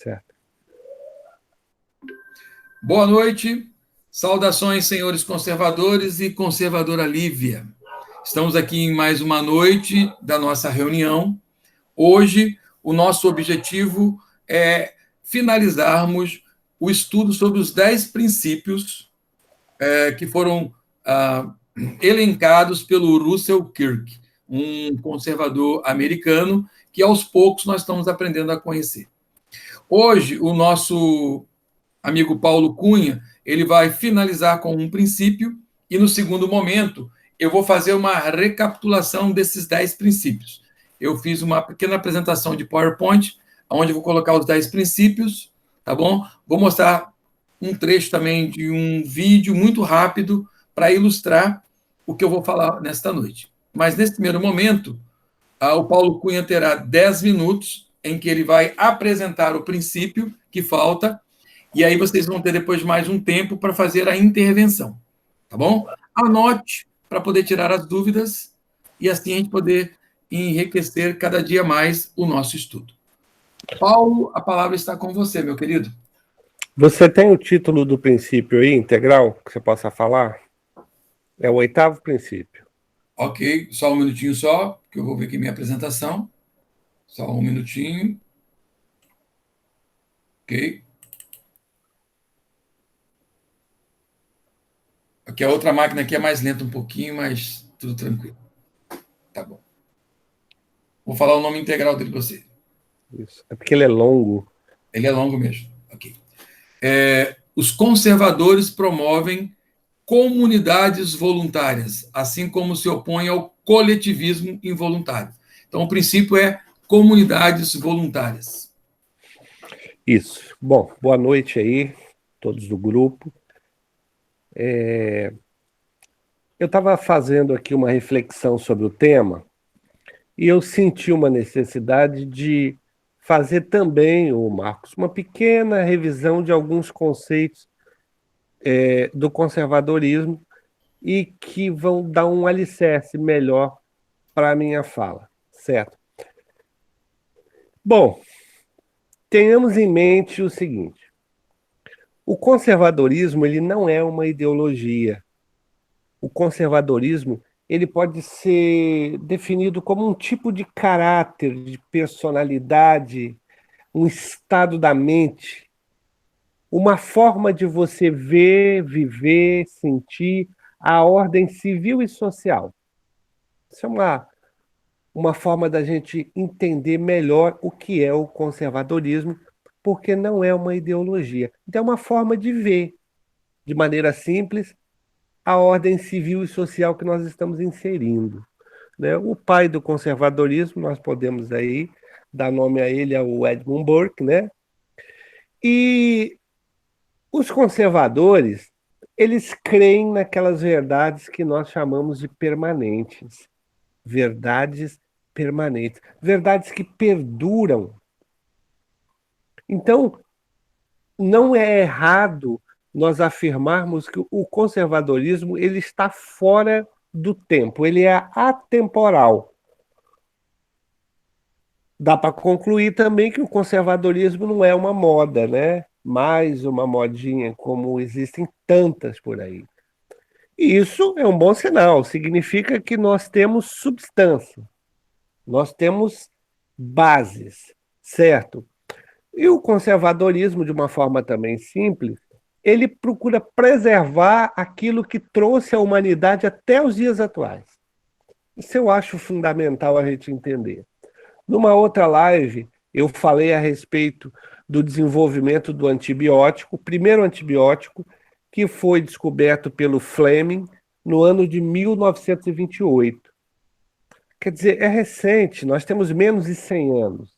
certo. Boa noite, saudações, senhores conservadores e conservadora Lívia. Estamos aqui em mais uma noite da nossa reunião. Hoje, o nosso objetivo é finalizarmos o estudo sobre os 10 princípios que foram elencados pelo Russell Kirk, um conservador americano que, aos poucos, nós estamos aprendendo a conhecer. Hoje, o nosso amigo Paulo Cunha, ele vai finalizar com um princípio e, no segundo momento, eu vou fazer uma recapitulação desses 10 princípios. Eu fiz uma pequena apresentação de PowerPoint, onde eu vou colocar os 10 princípios, tá bom? Vou mostrar um trecho também de um vídeo muito rápido para ilustrar o que eu vou falar nesta noite. Mas, nesse primeiro momento, o Paulo Cunha terá 10 minutos em que ele vai apresentar o princípio que falta, e aí vocês vão ter depois mais um tempo para fazer a intervenção, tá bom? Anote para poder tirar as dúvidas e assim a gente poder enriquecer cada dia mais o nosso estudo. Paulo, a palavra está com você, meu querido. Você tem o título do princípio aí, integral, que você possa falar? É o 8º princípio. Ok, só um minutinho só, que eu vou ver aqui minha apresentação. Só um minutinho. Ok. Aqui a outra máquina aqui é mais lenta um pouquinho, mas tudo tranquilo. Tá bom. Vou falar o nome integral dele para você. Isso. É porque ele é longo. Ele é longo mesmo. Ok. Os conservadores promovem comunidades voluntárias, assim como se opõe ao coletivismo involuntário. Então, o princípio é comunidades voluntárias. Isso. Bom, boa noite aí, todos do grupo. Eu estava fazendo aqui uma reflexão sobre o tema e eu senti uma necessidade de fazer também, Marcos, uma pequena revisão de alguns conceitos do conservadorismo e que vão dar um alicerce melhor para a minha fala, certo? Bom, tenhamos em mente o seguinte: o conservadorismo ele não é uma ideologia. O conservadorismo ele pode ser definido como um tipo de caráter, de personalidade, um estado da mente, uma forma de você ver, viver, sentir a ordem civil e social. Isso é uma forma da gente entender melhor o que é o conservadorismo, porque não é uma ideologia. Então, é uma forma de ver, de maneira simples, a ordem civil e social que nós estamos inserindo, né? O pai do conservadorismo, nós podemos aí dar nome a ele, é o Edmund Burke, né? E os conservadores, eles creem naquelas verdades que nós chamamos de permanentes, verdades permanentes, verdades que perduram. Então, não é errado nós afirmarmos que o conservadorismo ele está fora do tempo, ele é atemporal. Dá para concluir também que o conservadorismo não é uma moda, né? Mais uma modinha, como existem tantas por aí. E isso é um bom sinal, significa que nós temos substância, nós temos bases, certo? E o conservadorismo, de uma forma também simples, ele procura preservar aquilo que trouxe a humanidade até os dias atuais. Isso eu acho fundamental a gente entender. Numa outra live, eu falei a respeito do desenvolvimento do antibiótico, o primeiro antibiótico que foi descoberto pelo Fleming no ano de 1928. Quer dizer, é recente, nós temos menos de 100 anos.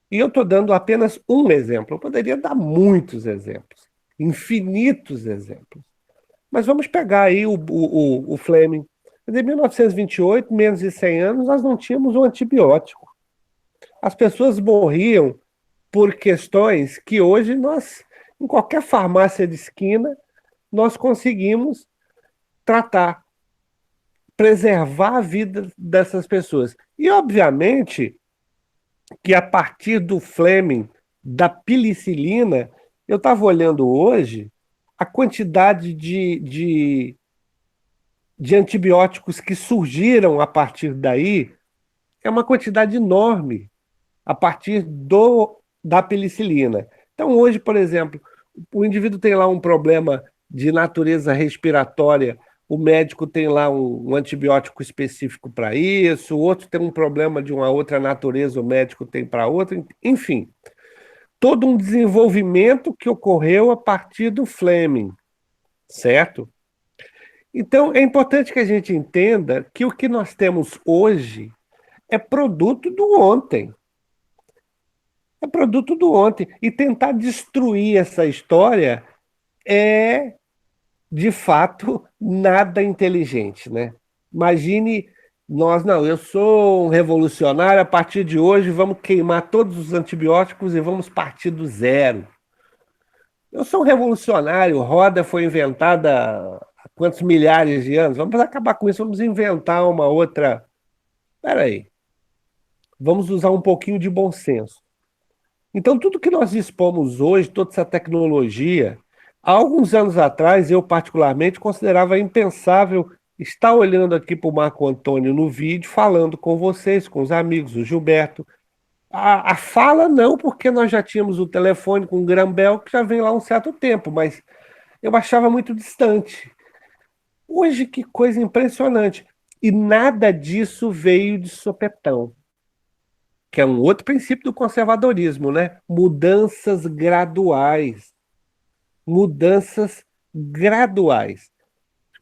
E eu estou dando apenas um exemplo, eu poderia dar muitos exemplos, infinitos exemplos. Mas vamos pegar aí o Fleming. Em 1928, menos de 100 anos, nós não tínhamos um antibiótico. As pessoas morriam por questões que hoje nós, em qualquer farmácia de esquina, nós conseguimos tratar, preservar a vida dessas pessoas. E, obviamente, que a partir do Fleming, da penicilina, eu estava olhando hoje a quantidade de antibióticos que surgiram a partir daí é uma quantidade enorme a partir da penicilina. Então, hoje, por exemplo, o indivíduo tem lá um problema de natureza respiratória, o médico tem lá um antibiótico específico para isso, o outro tem um problema de uma outra natureza, o médico tem para outra, enfim, todo um desenvolvimento que ocorreu a partir do Fleming, certo? Então, é importante que a gente entenda que o que nós temos hoje é produto do ontem. É produto do ontem. E tentar destruir essa história é, de fato, nada inteligente, né? Imagine nós, não, eu sou um revolucionário, a partir de hoje vamos queimar todos os antibióticos e vamos partir do zero. Eu sou um revolucionário, roda foi inventada há quantos milhares de anos? Vamos acabar com isso, vamos inventar uma outra. Espera aí, vamos usar um pouquinho de bom senso. Então, tudo que nós dispomos hoje, toda essa tecnologia, há alguns anos atrás, eu particularmente considerava impensável estar olhando aqui para o Marco Antônio no vídeo, falando com vocês, com os amigos, o Gilberto. A fala não, porque nós já tínhamos o telefone com o Graham que já vem lá há um certo tempo, mas eu achava muito distante. Hoje, que coisa impressionante. E nada disso veio de sopetão, que é um outro princípio do conservadorismo, né? Mudanças graduais. Mudanças graduais.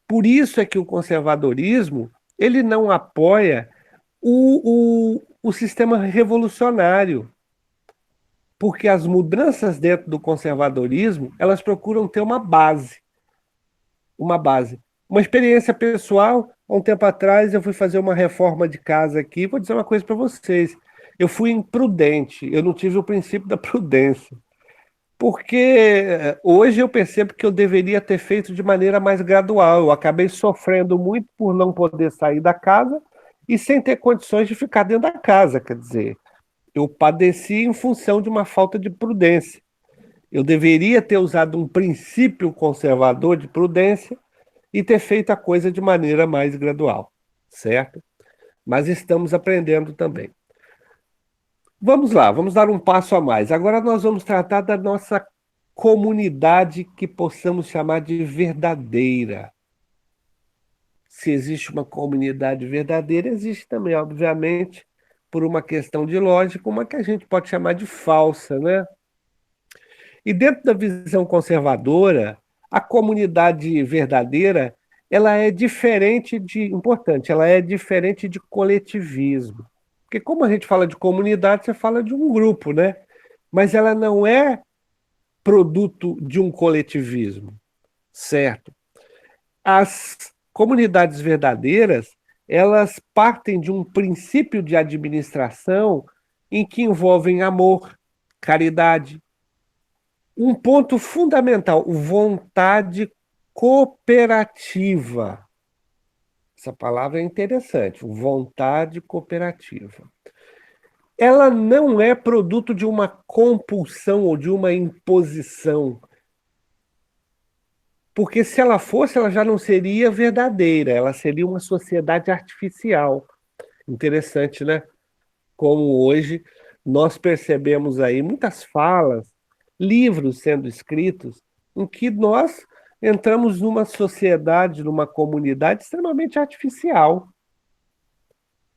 Por isso é que o conservadorismo ele não apoia o sistema revolucionário, porque as mudanças dentro do conservadorismo elas procuram ter uma base, uma base. Uma experiência pessoal, há um tempo atrás eu fui fazer uma reforma de casa aqui, vou dizer uma coisa para vocês, eu fui imprudente, eu não tive o princípio da prudência. Porque hoje eu percebo que eu deveria ter feito de maneira mais gradual. Eu acabei sofrendo muito por não poder sair da casa e sem ter condições de ficar dentro da casa. Quer dizer, eu padeci em função de uma falta de prudência. Eu deveria ter usado um princípio conservador de prudência e ter feito a coisa de maneira mais gradual, certo? Mas estamos aprendendo também. Vamos lá, vamos dar um passo a mais. Agora nós vamos tratar da nossa comunidade que possamos chamar de verdadeira. Se existe uma comunidade verdadeira, existe também, obviamente, por uma questão de lógica, uma que a gente pode chamar de falsa, né? E dentro da visão conservadora, a comunidade verdadeira, ela é diferente importante, ela é diferente de coletivismo. Porque como a gente fala de comunidade, você fala de um grupo, né? Mas ela não é produto de um coletivismo, certo? As comunidades verdadeiras, elas partem de um princípio de administração em que envolvem amor, caridade, um ponto fundamental, vontade cooperativa. Essa palavra é interessante, vontade cooperativa. Ela não é produto de uma compulsão ou de uma imposição. Porque se ela fosse, ela já não seria verdadeira, ela seria uma sociedade artificial. Interessante, né? Como hoje nós percebemos aí muitas falas, livros sendo escritos, em que nós entramos numa sociedade, numa comunidade extremamente artificial.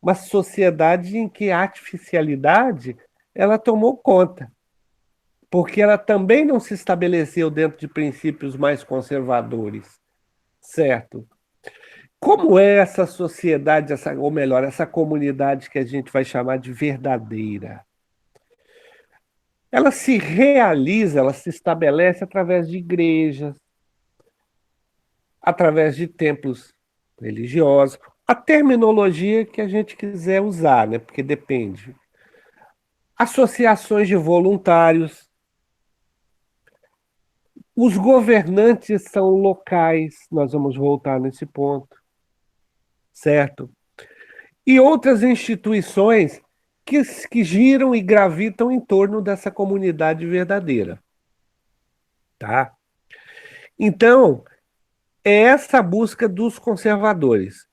Uma sociedade em que a artificialidade ela tomou conta, porque ela também não se estabeleceu dentro de princípios mais conservadores, certo? Como é essa sociedade, ou melhor, essa comunidade que a gente vai chamar de verdadeira? Ela se realiza, ela se estabelece através de igrejas, através de templos religiosos, a terminologia que a gente quiser usar, né? Porque depende. Associações de voluntários, os governantes são locais, nós vamos voltar nesse ponto, certo? E outras instituições que giram e gravitam em torno dessa comunidade verdadeira, tá? Então, é essa a busca dos conservadores,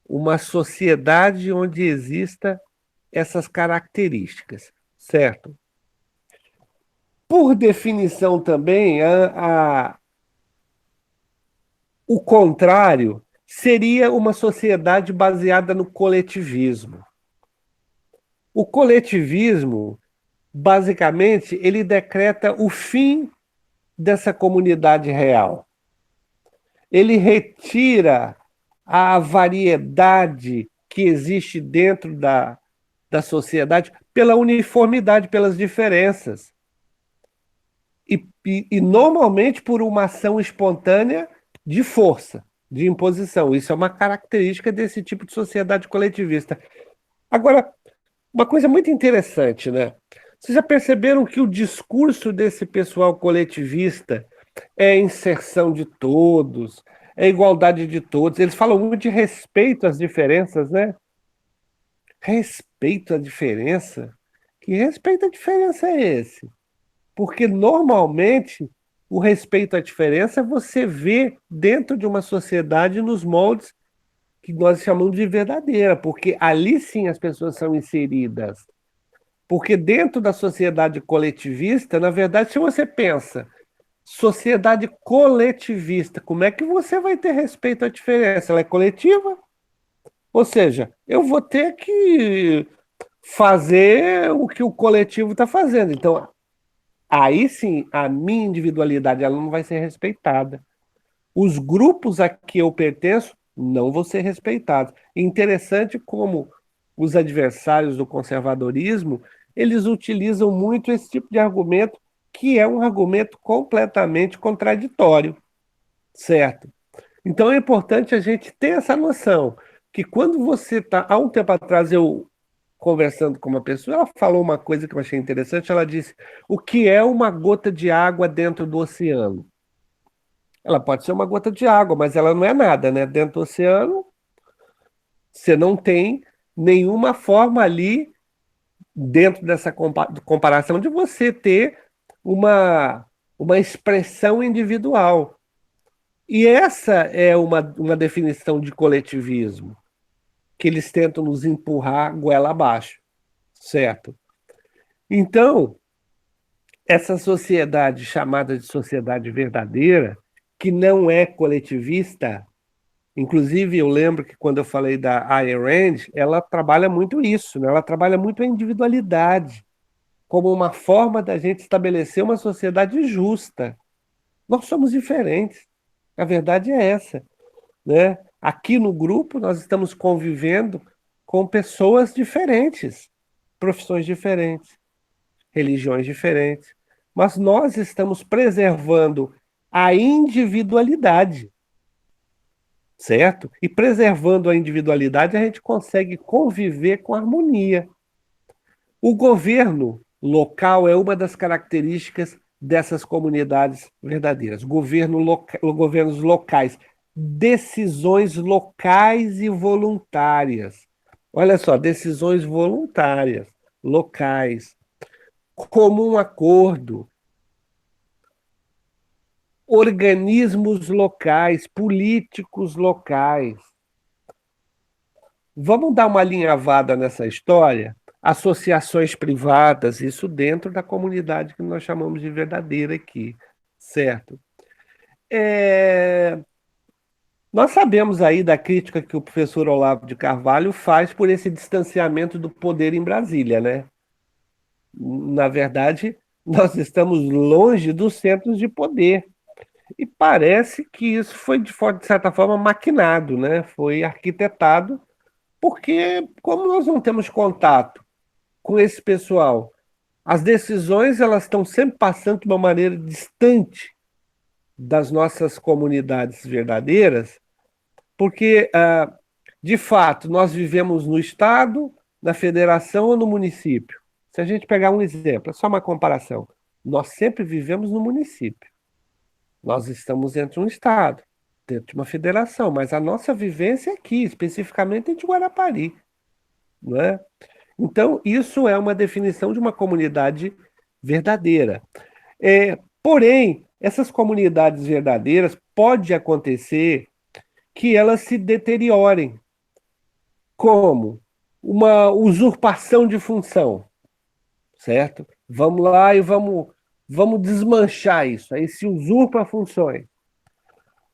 uma sociedade onde exista essas características, certo? Por definição também, o contrário seria uma sociedade baseada no coletivismo. O coletivismo, basicamente, ele decreta o fim dessa comunidade real. Ele retira a variedade que existe dentro da sociedade pela uniformidade, pelas diferenças. E normalmente por uma ação espontânea de força, de imposição. Isso é uma característica desse tipo de sociedade coletivista. Agora, uma coisa muito interessante, né? Vocês já perceberam que o discurso desse pessoal coletivista é inserção de todos, é igualdade de todos. Eles falam muito de respeito às diferenças, né? Respeito à diferença? Que respeito à diferença é esse? Porque normalmente o respeito à diferença você vê dentro de uma sociedade nos moldes que nós chamamos de verdadeira, porque ali sim as pessoas são inseridas. Porque dentro da sociedade coletivista, na verdade, se você pensa sociedade coletivista, como é que você vai ter respeito à diferença? Ela é coletiva? Ou seja, eu vou ter que fazer o que o coletivo está fazendo. Então, aí sim, a minha individualidade ela não vai ser respeitada. Os grupos a que eu pertenço não vão ser respeitados. Interessante como os adversários do conservadorismo, eles utilizam muito esse tipo de argumento, que é um argumento completamente contraditório, certo? Então é importante a gente ter essa noção, que quando você está... Há um tempo atrás eu conversando com uma pessoa, ela falou uma coisa que eu achei interessante, ela disse, o que é uma gota de água dentro do oceano? Ela pode ser uma gota de água, mas ela não é nada, né? Dentro do oceano, você não tem nenhuma forma ali, dentro dessa comparação, de você ter uma, uma expressão individual. E essa é uma definição de coletivismo, que eles tentam nos empurrar goela abaixo, certo? Então, essa sociedade chamada de sociedade verdadeira, que não é coletivista. Inclusive, eu lembro que quando eu falei da Ayn Rand, ela trabalha muito isso, né? Ela trabalha muito a individualidade, como uma forma da gente estabelecer uma sociedade justa. Nós somos diferentes, a verdade é essa, né? Aqui no grupo, nós estamos convivendo com pessoas diferentes, profissões diferentes, religiões diferentes, mas nós estamos preservando a individualidade, certo? E preservando a individualidade, a gente consegue conviver com harmonia. O governo local é uma das características dessas comunidades verdadeiras. Governos locais, decisões locais e voluntárias. Olha só, decisões voluntárias, locais, comum acordo, organismos locais, políticos locais. Vamos dar uma alinhavada nessa história? Associações privadas, isso dentro da comunidade que nós chamamos de verdadeira aqui, certo? Nós sabemos aí da crítica que o professor Olavo de Carvalho faz por esse distanciamento do poder em Brasília, né? Na verdade, nós estamos longe dos centros de poder. E parece que isso foi, de certa forma, maquinado, né? Foi arquitetado, porque, como nós não temos contato com esse pessoal, as decisões elas estão sempre passando de uma maneira distante das nossas comunidades verdadeiras, porque, de fato, nós vivemos no Estado, na federação ou no município. Se a gente pegar um exemplo, é só uma comparação, nós sempre vivemos no município. Nós estamos dentro de um estado, dentro de uma federação, mas a nossa vivência é aqui, especificamente em Guarapari, não é? Então, isso é uma definição de uma comunidade verdadeira. Porém, essas comunidades verdadeiras pode acontecer que elas se deteriorem, como uma usurpação de função, certo? Vamos lá e vamos desmanchar isso. Aí se usurpa funções.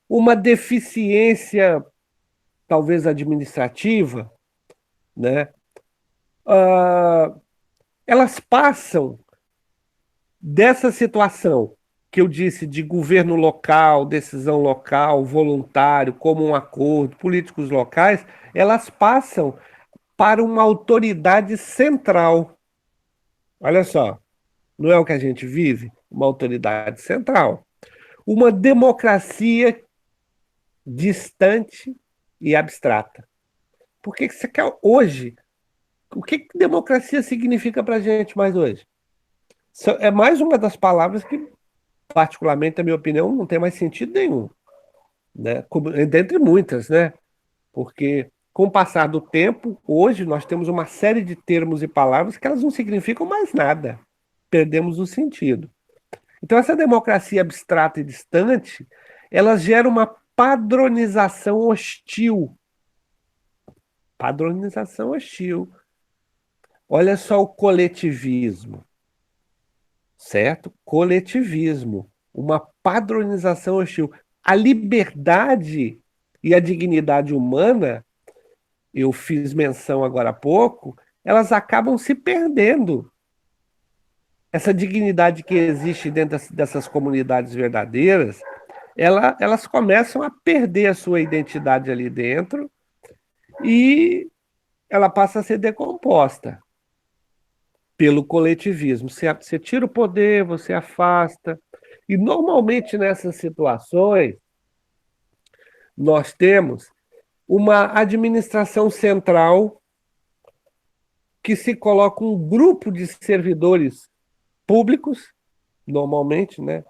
Uma deficiência, talvez administrativa, né? Ah, elas passam dessa situação que eu disse de governo local, decisão local, voluntário, como um acordo, políticos locais, elas passam para uma autoridade central. Olha só, não é o que a gente vive? Uma autoridade central. Uma democracia distante e abstrata. Por que você quer hoje? O que democracia significa para a gente mais hoje? É mais uma das palavras que, particularmente, na minha opinião, não tem mais sentido nenhum, né? Dentre muitas, né? Porque, com o passar do tempo, hoje nós temos uma série de termos e palavras que elas não significam mais nada. Perdemos o sentido. Então, essa democracia abstrata e distante, ela gera uma padronização hostil. Padronização hostil. Olha só o coletivismo, certo? Coletivismo. Uma padronização hostil. A liberdade e a dignidade humana, eu fiz menção agora há pouco, elas acabam se perdendo. Essa dignidade que existe dentro dessas comunidades verdadeiras, elas começam a perder a sua identidade ali dentro e ela passa a ser decomposta pelo coletivismo. Você tira o poder, você afasta. E normalmente nessas situações, nós temos uma administração central que se coloca um grupo de servidores públicos, normalmente, né,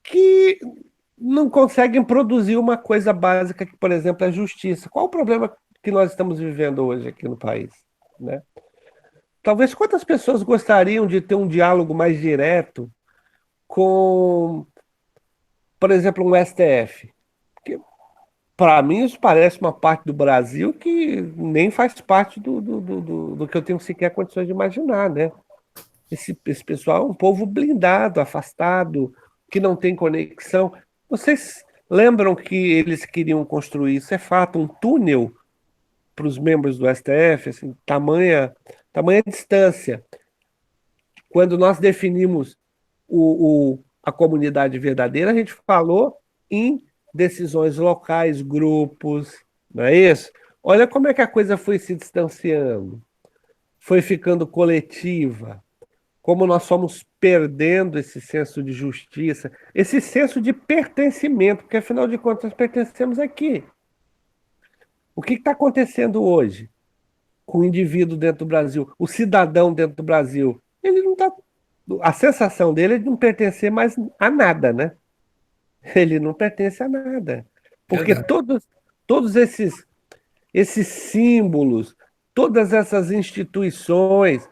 que não conseguem produzir uma coisa básica que, por exemplo, é a justiça. Qual o problema que nós estamos vivendo hoje aqui no país, né? Talvez quantas pessoas gostariam de ter um diálogo mais direto com, por exemplo, um STF? Porque, para mim, isso parece uma parte do Brasil que nem faz parte do que eu tenho sequer condições de imaginar, né? Esse pessoal é um povo blindado, afastado, que não tem conexão. Vocês lembram que eles queriam construir, isso é fato, um túnel para os membros do STF, assim, tamanha distância. Quando nós definimos a comunidade verdadeira, a gente falou em decisões locais, grupos, não é isso? Olha como é que a coisa foi se distanciando, foi ficando coletiva, como nós fomos perdendo esse senso de justiça, esse senso de pertencimento, porque afinal de contas nós pertencemos aqui. O que está acontecendo hoje com o indivíduo dentro do Brasil, o cidadão dentro do Brasil? Ele não está. A sensação dele é de não pertencer mais a nada, né? Ele não pertence a nada. Porque Verdade. todos esses símbolos, todas essas instituições,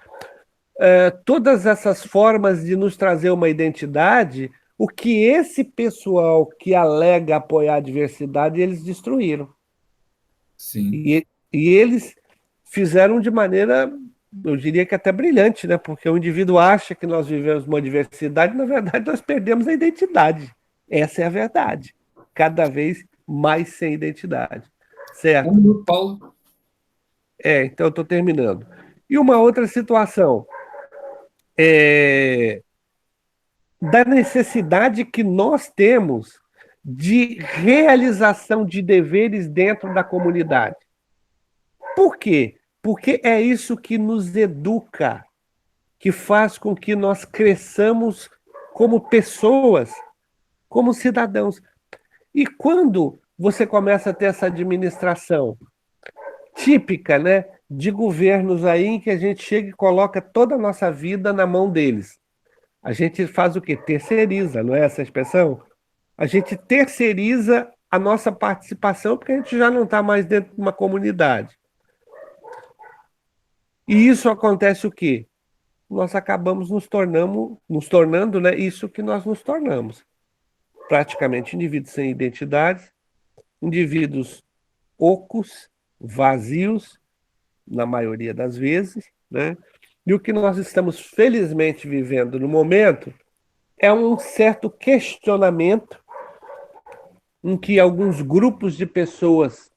todas essas formas de nos trazer uma identidade, o que esse pessoal que alega apoiar a diversidade, eles destruíram. Sim. E eles fizeram de maneira, eu diria que até brilhante, né? Porque o indivíduo acha que nós vivemos uma diversidade, na verdade nós perdemos a identidade. Essa é a verdade. Cada vez mais sem identidade. Um Certo? minuto, Paulo. Então eu estou terminando. E uma outra situação é da necessidade que nós temos de realização de deveres dentro da comunidade. Por quê? Porque é isso que nos educa, que faz com que nós cresçamos como pessoas, como cidadãos. E quando você começa a ter essa administração típica, né, de governos aí em que a gente chega e coloca toda a nossa vida na mão deles. A gente faz o quê? Terceiriza, não é essa a expressão? A gente terceiriza a nossa participação porque a gente já não está mais dentro de uma comunidade. E isso acontece o quê? Nós acabamos nos tornando, né, isso que nós nos tornamos. Praticamente indivíduos sem identidade, indivíduos ocos, vazios, na maioria das vezes, né? E o que nós estamos felizmente vivendo no momento é um certo questionamento em que alguns grupos de pessoas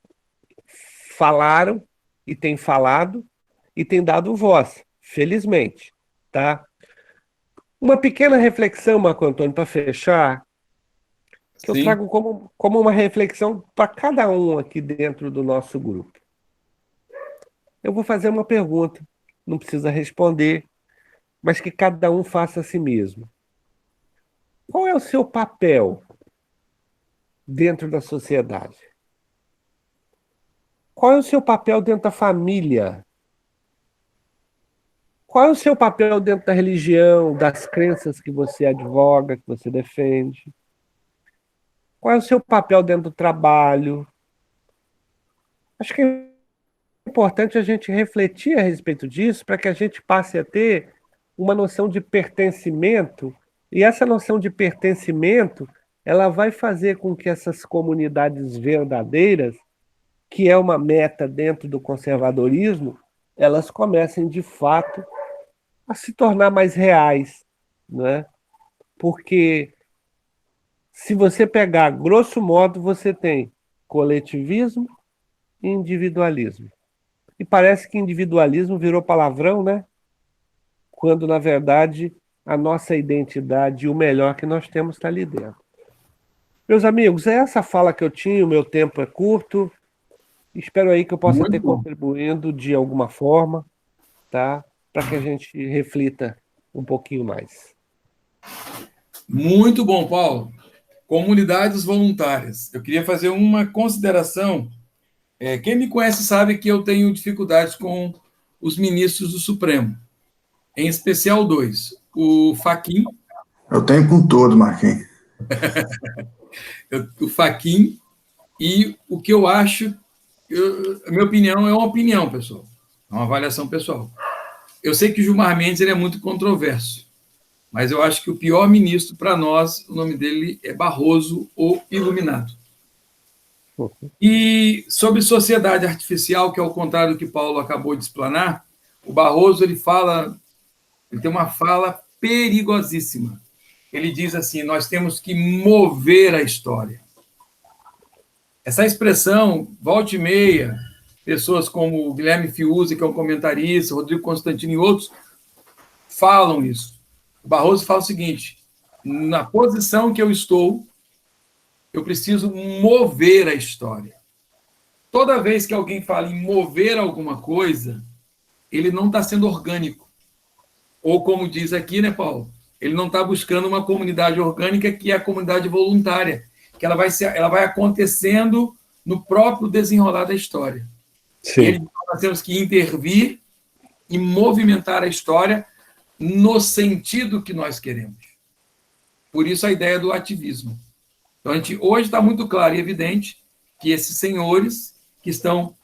falaram e têm falado e têm dado voz, felizmente, tá? Uma pequena reflexão, Marco Antônio, para fechar, que eu Sim, trago como uma reflexão para cada um aqui dentro do nosso grupo. Eu vou fazer uma pergunta, não precisa responder, mas que cada um faça a si mesmo. Qual é o seu papel dentro da sociedade? Qual é o seu papel dentro da família? Qual é o seu papel dentro da religião, das crenças que você advoga, que você defende? Qual é o seu papel dentro do trabalho? Acho que é importante a gente refletir a respeito disso para que a gente passe a ter uma noção de pertencimento, e essa noção de pertencimento, ela vai fazer com que essas comunidades verdadeiras, que é uma meta dentro do conservadorismo, elas comecem de fato a se tornar mais reais, né? Porque se você pegar, grosso modo, você tem coletivismo e individualismo. E parece que individualismo virou palavrão, né? Quando, na verdade, a nossa identidade e o melhor que nós temos está ali dentro. Meus amigos, é essa fala que eu tinha, o meu tempo é curto. Espero aí que eu possa muito ter bom. contribuído de alguma forma, tá? Para que a gente reflita um pouquinho mais. Muito bom, Paulo. Comunidades voluntárias. Eu queria fazer uma consideração. Quem me conhece sabe que eu tenho dificuldades com os ministros do Supremo, em especial dois: o Fachin, Eu tenho com todo, Marquinhos. o Fachin e o que eu acho. A minha opinião é uma opinião, pessoal, é uma avaliação pessoal. Eu sei que o Gilmar Mendes ele é muito controverso, mas eu acho que o pior ministro para nós, o nome dele é Barroso, o Iluminado. E sobre sociedade artificial, que é o contrário do que Paulo acabou de explanar, o Barroso ele tem uma fala perigosíssima. Ele diz assim: nós temos que mover a história. Essa expressão, volta e meia, pessoas como o Guilherme Fiuza, que é um comentarista, Rodrigo Constantino e outros, falam isso. O Barroso fala o seguinte: na posição que eu estou, eu preciso mover a história. Toda vez que alguém fala em mover alguma coisa, ele não está sendo orgânico. Ou como diz aqui, né, Paulo? Ele não está buscando uma comunidade orgânica, que é a comunidade voluntária, que ela vai acontecendo no próprio desenrolar da história. Sim. Nós temos que intervir e movimentar a história no sentido que nós queremos. Por isso a ideia do ativismo. Então, hoje está muito claro e evidente que esses senhores que estão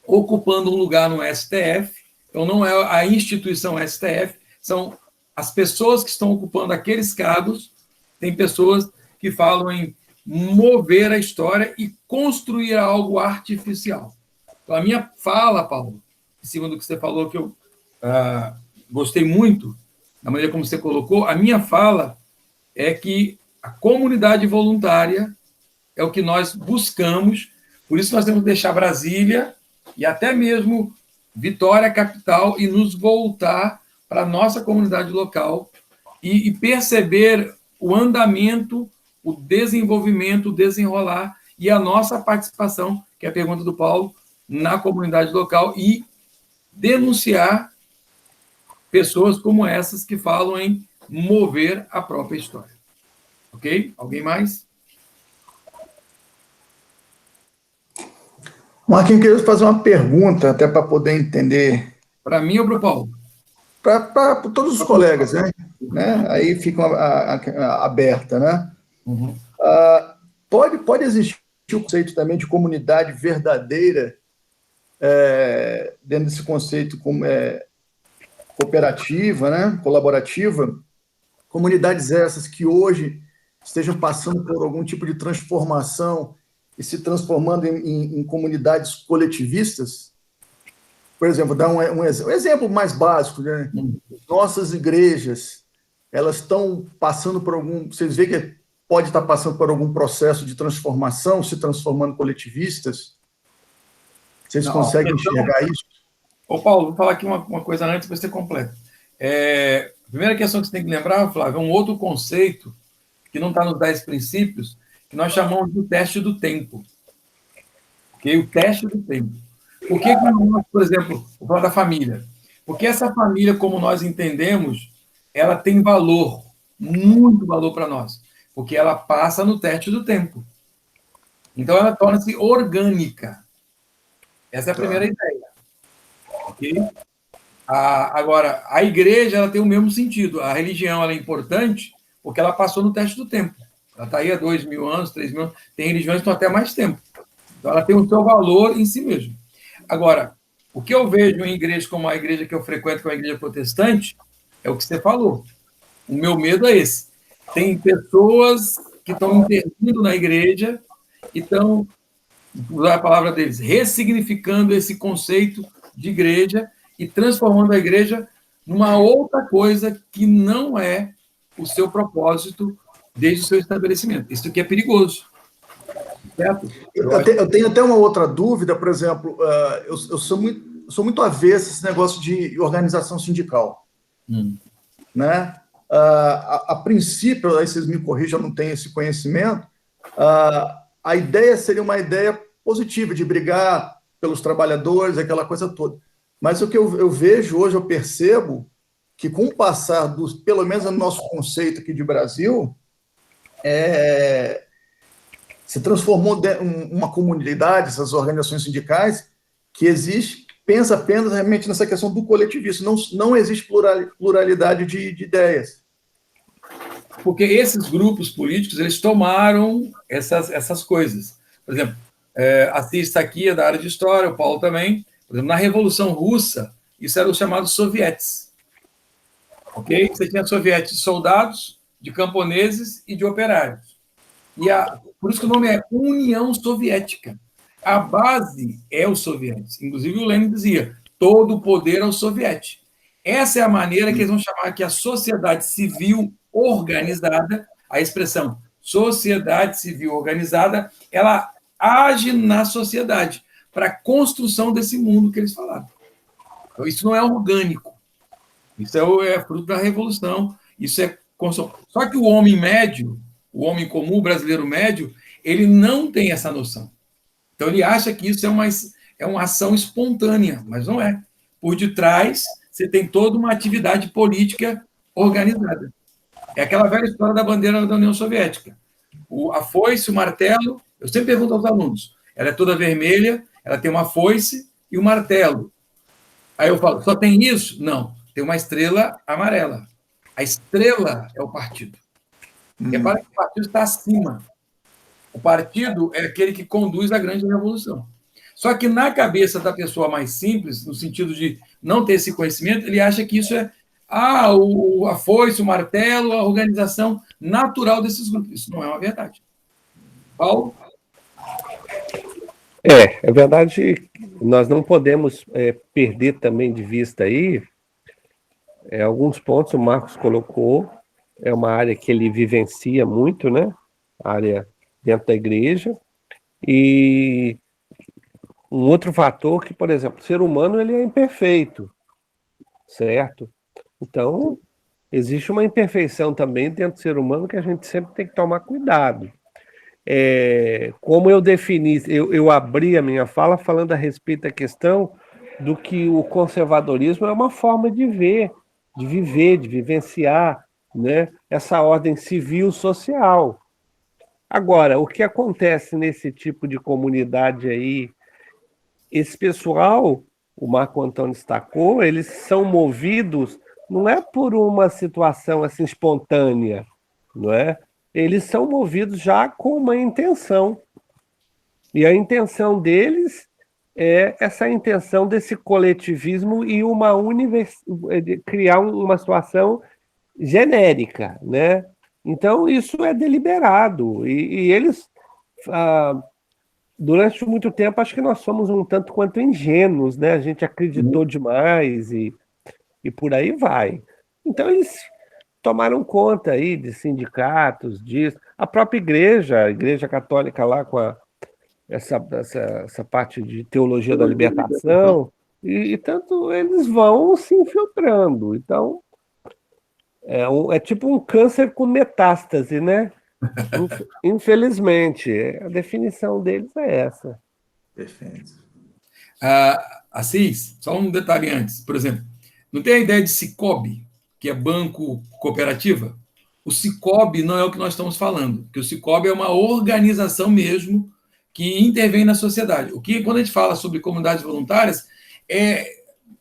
ocupando um lugar no STF, então não é a instituição STF, são as pessoas que estão ocupando aqueles cargos. Tem pessoas que falam em mover a história e construir algo artificial. Então, a minha fala, Paulo, em cima do que você falou, que eu gostei muito, da maneira como você colocou, a minha fala é que a comunidade voluntária é o que nós buscamos, por isso nós temos que deixar Brasília e até mesmo Vitória, capital, e nos voltar para a nossa comunidade local e perceber o andamento, o desenvolvimento, o desenrolar e a nossa participação, que é a pergunta do Paulo, na comunidade local, e denunciar pessoas como essas que falam em mover a própria história. Ok? Alguém mais? Marquinhos, queria fazer uma pergunta, até para poder entender, Para mim ou para o Paulo? para todos os colegas, né? Aí fica aberta, né? Uhum. Pode existir o conceito também de comunidade verdadeira dentro desse conceito cooperativa, né, colaborativa, comunidades essas que hoje estejam passando por algum tipo de transformação e se transformando em comunidades coletivistas. Por exemplo, dar um exemplo mais básico, né? Nossas igrejas, elas estão passando por algum... Vocês veem que pode estar passando por algum processo de transformação, se transformando coletivistas? Vocês conseguem enxergar isso? Ô, Paulo, vou falar aqui uma coisa antes para você completar. A primeira questão que você tem que lembrar, Flávio, é um outro conceito que não está nos 10 princípios, que nós chamamos de teste do tempo. Okay? O teste do tempo. Por que nós, por exemplo, vou falar da família? Porque essa família, como nós entendemos, ela tem valor, muito valor para nós, porque ela passa no teste do tempo. Então, ela torna-se orgânica. Essa é a primeira ideia. Ok? Agora, a igreja ela tem o mesmo sentido. A religião ela é importante porque ela passou no teste do tempo. Ela está aí há 2.000 anos, 3.000 anos. Tem religiões que estão até mais tempo. Então, ela tem o seu valor em si mesma. Agora, o que eu vejo em igrejas como a igreja que eu frequento, que é uma igreja protestante, é o que você falou. O meu medo é esse. Tem pessoas que estão intervindo na igreja e estão, usar a palavra deles, ressignificando esse conceito de igreja e transformando a igreja numa outra coisa que não é o seu propósito desde o seu estabelecimento. Isso aqui é perigoso. Certo? Eu tenho até uma outra dúvida, por exemplo, eu sou muito avesso a esse negócio de organização sindical. Né? A princípio, aí vocês me corrijam, eu não tenho esse conhecimento, a ideia seria uma ideia positiva, de brigar pelos trabalhadores, aquela coisa toda. Mas o que eu vejo hoje, eu percebo que com o passar pelo menos no nosso conceito aqui de Brasil, se transformou uma comunidade, essas organizações sindicais, que pensa apenas realmente nessa questão do coletivismo. Não existe pluralidade de ideias. Porque esses grupos políticos, eles tomaram essas coisas. Por exemplo, a Cis está aqui, é da área de história, o Paulo também. Por exemplo, na Revolução Russa, isso eram os chamados sovietes. Ok? Você tinha sovietes de soldados, de camponeses e de operários. Por isso que o nome é União Soviética. A base é os sovietes. Inclusive, o Lenin dizia, todo o poder aos sovietes. Essa é a maneira que eles vão chamar aqui a sociedade civil organizada, a expressão sociedade civil organizada, ela age na sociedade para a construção desse mundo que eles falaram. Então, isso não é orgânico. Isso é fruto da revolução. Isso é construção. Só que o homem médio, o homem comum, o brasileiro médio, ele não tem essa noção. Então, ele acha que isso é uma ação espontânea, mas não é. Por detrás, você tem toda uma atividade política organizada. É aquela velha história da bandeira da União Soviética. A foice, o martelo, eu sempre pergunto aos alunos, ela é toda vermelha, ela tem uma foice e um martelo. Aí eu falo, só tem isso? Não, tem uma estrela amarela. A estrela é o partido. Repara que o partido está acima. O partido é aquele que conduz a grande revolução. Só que na cabeça da pessoa mais simples, no sentido de não ter esse conhecimento, ele acha que isso é a foice, o martelo, a organização natural desses grupos. Isso não é uma verdade. Paulo? É verdade, nós não podemos perder também de vista aí alguns pontos o Marcos colocou, é uma área que ele vivencia muito, né? A área dentro da igreja, e um outro fator que, por exemplo, o ser humano ele é imperfeito, certo? Então, existe uma imperfeição também dentro do ser humano que a gente sempre tem que tomar cuidado. Como eu defini, eu abri a minha fala falando a respeito da questão do que o conservadorismo é uma forma de ver, de viver, de vivenciar, né, essa ordem civil social. Agora, o que acontece nesse tipo de comunidade aí, esse pessoal, o Marco Antônio destacou, eles são movidos, não é por uma situação assim espontânea, não é? Eles são movidos já com uma intenção. E a intenção deles é essa intenção desse coletivismo e criar uma situação genérica, né? Então, isso é deliberado. E eles, ah, durante muito tempo, acho que nós somos um tanto quanto ingênuos, né? A gente acreditou demais e por aí vai. Então, eles tomaram conta aí de sindicatos, disso. A própria igreja, a Igreja Católica lá com essa parte de teologia da libertação, e tanto eles vão se infiltrando. Então, é tipo um câncer com metástase, né? Infelizmente, a definição deles é essa. Perfeito. Assis, só um detalhe antes. Por exemplo, não tem a ideia de Sicob, que é banco cooperativa? O Sicob não é o que nós estamos falando, porque o Sicob é uma organização mesmo que intervém na sociedade. O que, quando a gente fala sobre comunidades voluntárias,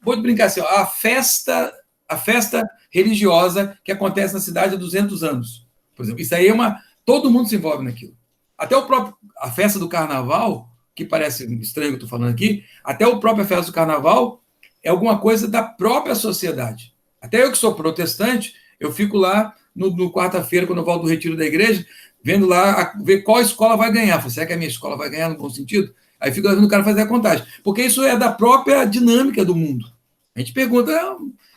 pode brincar assim, ó, a festa religiosa que acontece na cidade há 200 anos. Por exemplo, isso aí todo mundo se envolve naquilo. Até a festa do carnaval, que parece estranho que eu estou falando aqui, até a própria festa do carnaval é alguma coisa da própria sociedade. Até eu que sou protestante, eu fico lá no quarta-feira, quando eu volto do retiro da igreja, vendo lá, ver qual escola vai ganhar. Falei, será que a minha escola vai ganhar no bom sentido? Aí fico vendo o cara fazer a contagem. Porque isso é da própria dinâmica do mundo. A gente pergunta,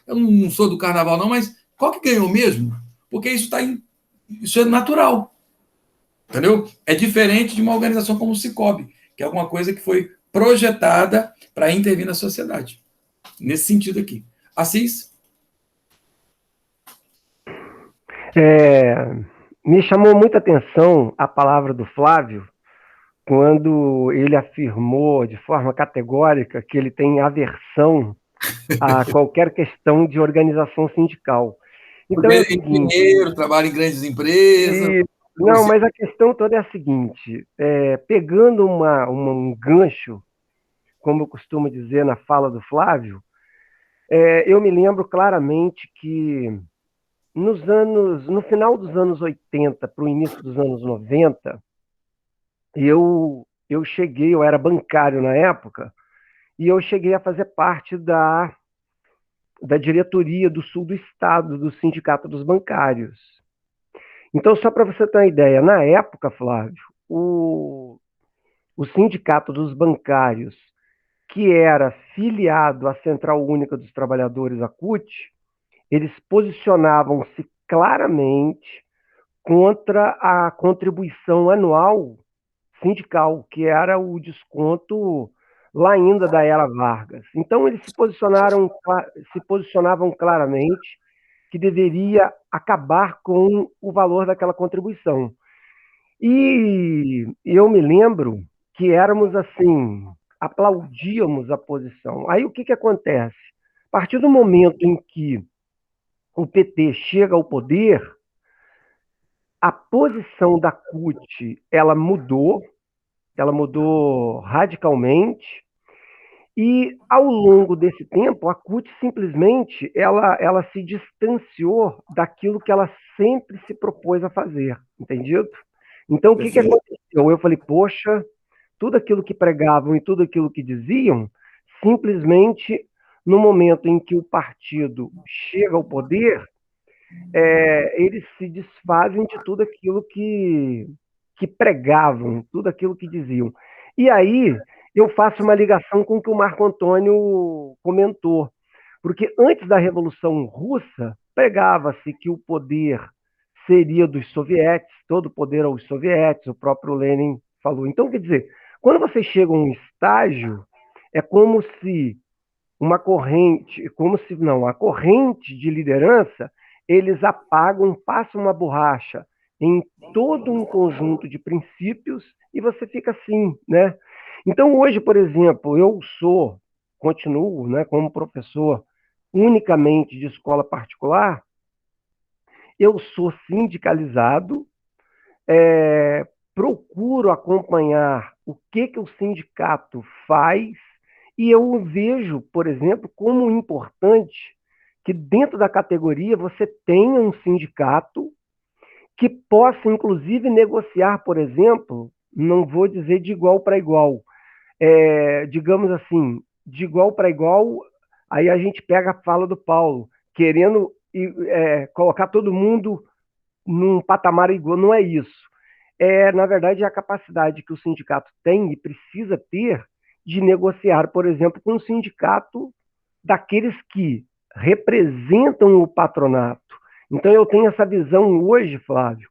eu não sou do carnaval não, mas qual que ganhou mesmo? Porque isso é natural. Entendeu? É diferente de uma organização como o Sicob, que é alguma coisa que foi projetada para intervir na sociedade. Nesse sentido aqui. Assis? Me chamou muita atenção a palavra do Flávio, quando ele afirmou de forma categórica que ele tem aversão a qualquer questão de organização sindical. Então, é o seguinte, engenheiro, trabalha em grandes empresas. Não, mas a questão toda é a seguinte, pegando um gancho, como eu costumo dizer na fala do Flávio, eu me lembro claramente que no final dos anos 80 para o início dos anos 90, eu era bancário na época, e eu cheguei a fazer parte da diretoria do sul do estado, do Sindicato dos Bancários. Então, só para você ter uma ideia, na época, Flávio, o Sindicato dos Bancários, que era filiado à Central Única dos Trabalhadores, a CUT, eles posicionavam-se claramente contra a contribuição anual sindical, que era o desconto lá ainda da era Vargas. Então, eles se posicionavam claramente que deveria acabar com o valor daquela contribuição. E eu me lembro que éramos assim, aplaudíamos a posição. Aí o que acontece? A partir do momento em que o PT chega ao poder, a posição da CUT ela mudou radicalmente, e ao longo desse tempo, a CUT simplesmente ela se distanciou daquilo que ela sempre se propôs a fazer, entendido? Então, o que aconteceu? Eu falei, poxa, tudo aquilo que pregavam e tudo aquilo que diziam, simplesmente, no momento em que o partido chega ao poder, eles se desfazem de tudo aquilo que pregavam, tudo aquilo que diziam. E aí, eu faço uma ligação com o que o Marco Antônio comentou, porque antes da Revolução Russa, pregava-se que o poder seria dos sovietes, todo o poder aos sovietes, o próprio Lenin falou. Então, quer dizer, quando você chega a um estágio, é como se a corrente de liderança, eles apagam, passam uma borracha em todo um conjunto de princípios e você fica assim, né? Então, hoje, por exemplo, continuo, né, como professor unicamente de escola particular, eu sou sindicalizado, procuro acompanhar o que o sindicato faz, e eu vejo, por exemplo, como importante que dentro da categoria você tenha um sindicato que possa, inclusive, negociar, por exemplo, não vou dizer de igual para igual, digamos assim, de igual para igual, aí a gente pega a fala do Paulo, querendo colocar todo mundo num patamar igual, não é isso. Na verdade, é a capacidade que o sindicato tem e precisa ter de negociar, por exemplo, com o sindicato daqueles que representam o patronato. Então, eu tenho essa visão hoje, Flávio,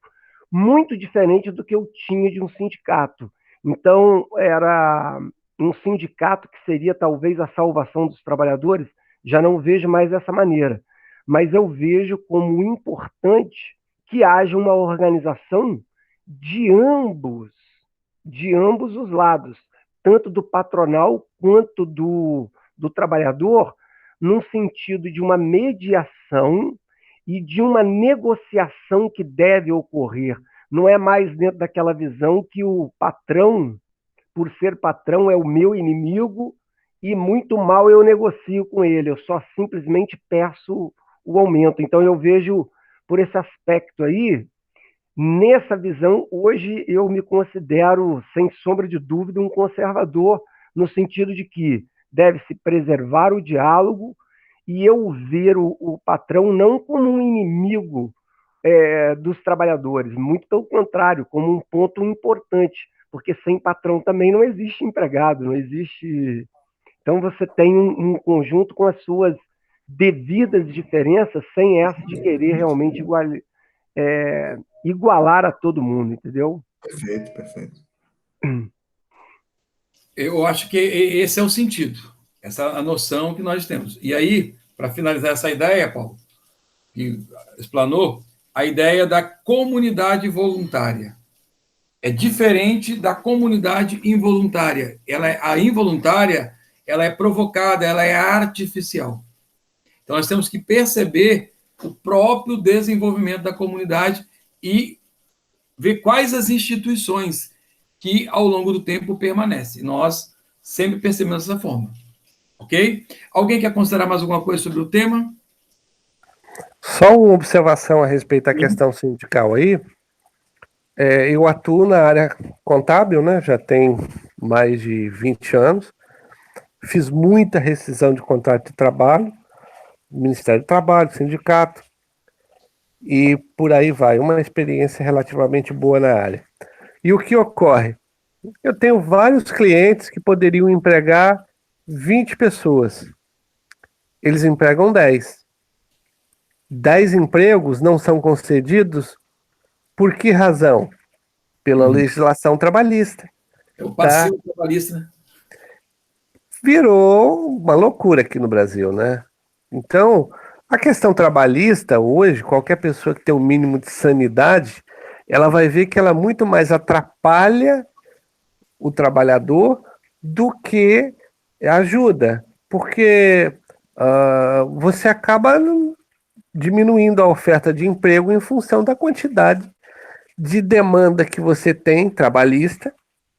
muito diferente do que eu tinha de um sindicato. Então, era um sindicato que seria talvez a salvação dos trabalhadores, já não vejo mais dessa maneira. Mas eu vejo como importante que haja uma organização de ambos os lados, tanto do patronal quanto do trabalhador, num sentido de uma mediação e de uma negociação que deve ocorrer. Não é mais dentro daquela visão que o patrão, por ser patrão, é o meu inimigo e muito mal eu negocio com ele, eu só simplesmente peço o aumento. Então eu vejo por esse aspecto aí, nessa visão, hoje eu me considero, sem sombra de dúvida, um conservador, no sentido de que deve-se preservar o diálogo e eu ver o patrão não como um inimigo dos trabalhadores, muito pelo contrário, como um ponto importante, porque sem patrão também não existe empregado, não existe. Então você tem um conjunto com as suas devidas diferenças, sem essa de querer realmente igualar a todo mundo, entendeu? Perfeito, perfeito. Eu acho que esse é o sentido, essa é a noção que nós temos. E aí, para finalizar essa ideia, Paulo, que explanou, a ideia da comunidade voluntária. É diferente da comunidade involuntária. A involuntária, ela é provocada, ela é artificial. Então, nós temos que perceber o próprio desenvolvimento da comunidade e ver quais as instituições que, ao longo do tempo, permanecem. Nós sempre percebemos dessa forma. Ok? Alguém quer considerar mais alguma coisa sobre o tema? Só uma observação a respeito da questão sindical aí. Eu atuo na área contábil, né? Já tem mais de 20 anos. Fiz muita rescisão de contrato de trabalho, Ministério do Trabalho, sindicato, e por aí vai. Uma experiência relativamente boa na área. E o que ocorre? Eu tenho vários clientes que poderiam empregar 20 pessoas. Eles empregam 10. 10 empregos não são concedidos por que razão? Pela legislação trabalhista. É o passivo trabalhista, né? Virou uma loucura aqui no Brasil, né? Então, a questão trabalhista hoje, qualquer pessoa que tem um mínimo de sanidade, ela vai ver que ela muito mais atrapalha o trabalhador do que ajuda, porque você acaba diminuindo a oferta de emprego em função da quantidade de demanda que você tem trabalhista,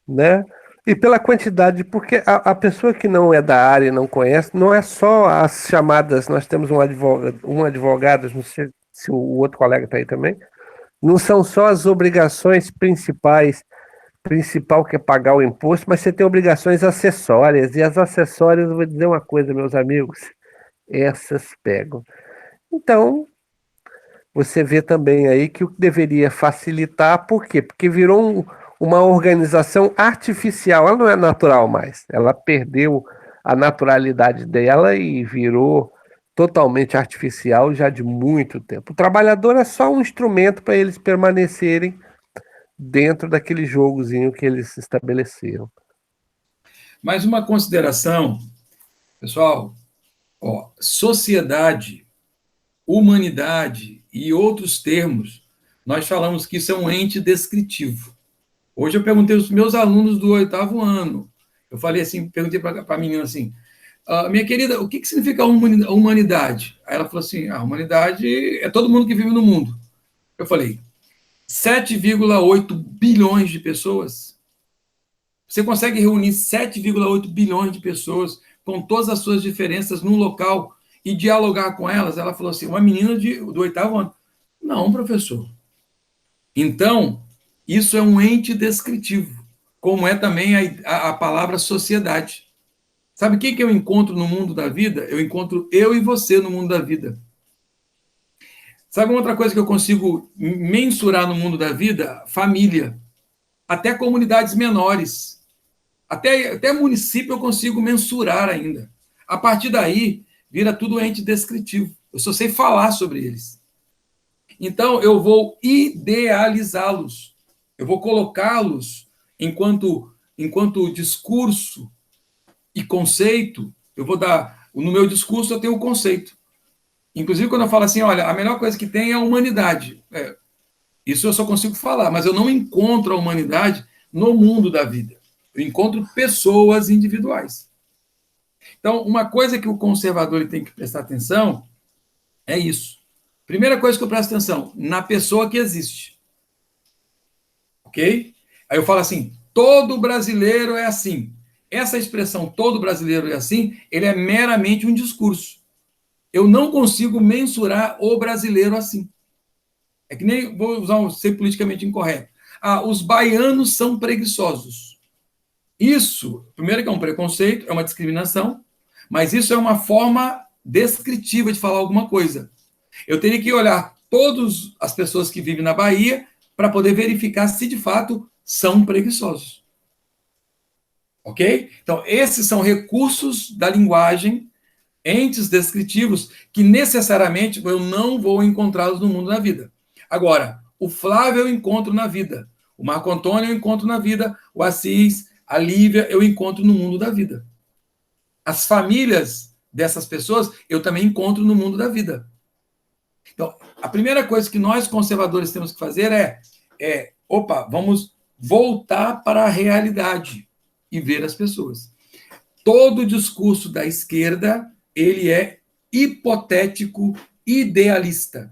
né? E pela quantidade, porque a pessoa que não é da área e não conhece, não é só as chamadas, nós temos um advogado, não sei se o outro colega está aí também, não são só as obrigações principal que é pagar o imposto, mas você tem obrigações acessórias, e as acessórias, eu vou dizer uma coisa, meus amigos, essas pegam. Então, você vê também aí que o que deveria facilitar, por quê? Porque virou uma organização artificial, ela não é natural mais, ela perdeu a naturalidade dela e virou totalmente artificial já de muito tempo. O trabalhador é só um instrumento para eles permanecerem dentro daquele jogozinho que eles estabeleceram. Mais uma consideração, pessoal, sociedade, humanidade e outros termos, nós falamos que isso é um ente descritivo. Hoje eu perguntei aos meus alunos do 8º ano, eu falei assim, perguntei para a menina assim, minha querida, o que significa humanidade? Aí ela falou assim, a humanidade é todo mundo que vive no mundo. Eu falei, 7,8 bilhões de pessoas. Você consegue reunir 7,8 bilhões de pessoas com todas as suas diferenças num local e dialogar com elas? Ela falou assim, uma menina do 8º ano. Não, professor. Então, isso é um ente descritivo. como é também a palavra sociedade. Sabe o que eu encontro no mundo da vida? Eu encontro eu e você no mundo da vida. Sabe uma outra coisa que eu consigo mensurar no mundo da vida? Família. Até comunidades menores. Até município eu consigo mensurar ainda. A partir daí, vira tudo ente descritivo. Eu só sei falar sobre eles. Então, eu vou idealizá-los. Eu vou colocá-los enquanto discurso e conceito. Eu vou dar. No meu discurso, eu tenho o conceito. Inclusive, quando eu falo assim, olha, a melhor coisa que tem é a humanidade. Isso eu só consigo falar, mas eu não encontro a humanidade no mundo da vida. Eu encontro pessoas individuais. Então, uma coisa que o conservador tem que prestar atenção é isso. Primeira coisa que eu presto atenção, na pessoa que existe. Ok? Aí eu falo assim, todo brasileiro é assim. Essa expressão, todo brasileiro é assim, ele é meramente um discurso. Eu não consigo mensurar o brasileiro assim. É que nem, vou ser politicamente incorreto. Os baianos são preguiçosos. Isso, primeiro que é um preconceito, é uma discriminação, mas isso é uma forma descritiva de falar alguma coisa. Eu teria que olhar todas as pessoas que vivem na Bahia para poder verificar se de fato são preguiçosos. Ok? Então, esses são recursos da linguagem, entes descritivos, que necessariamente eu não vou encontrá-los no mundo da vida. Agora, o Flávio eu encontro na vida, o Marco Antônio eu encontro na vida, o Assis, a Lívia eu encontro no mundo da vida. As famílias dessas pessoas eu também encontro no mundo da vida. Então, a primeira coisa que nós conservadores temos que fazer vamos voltar para a realidade e ver as pessoas. Todo o discurso da esquerda, ele é hipotético, idealista.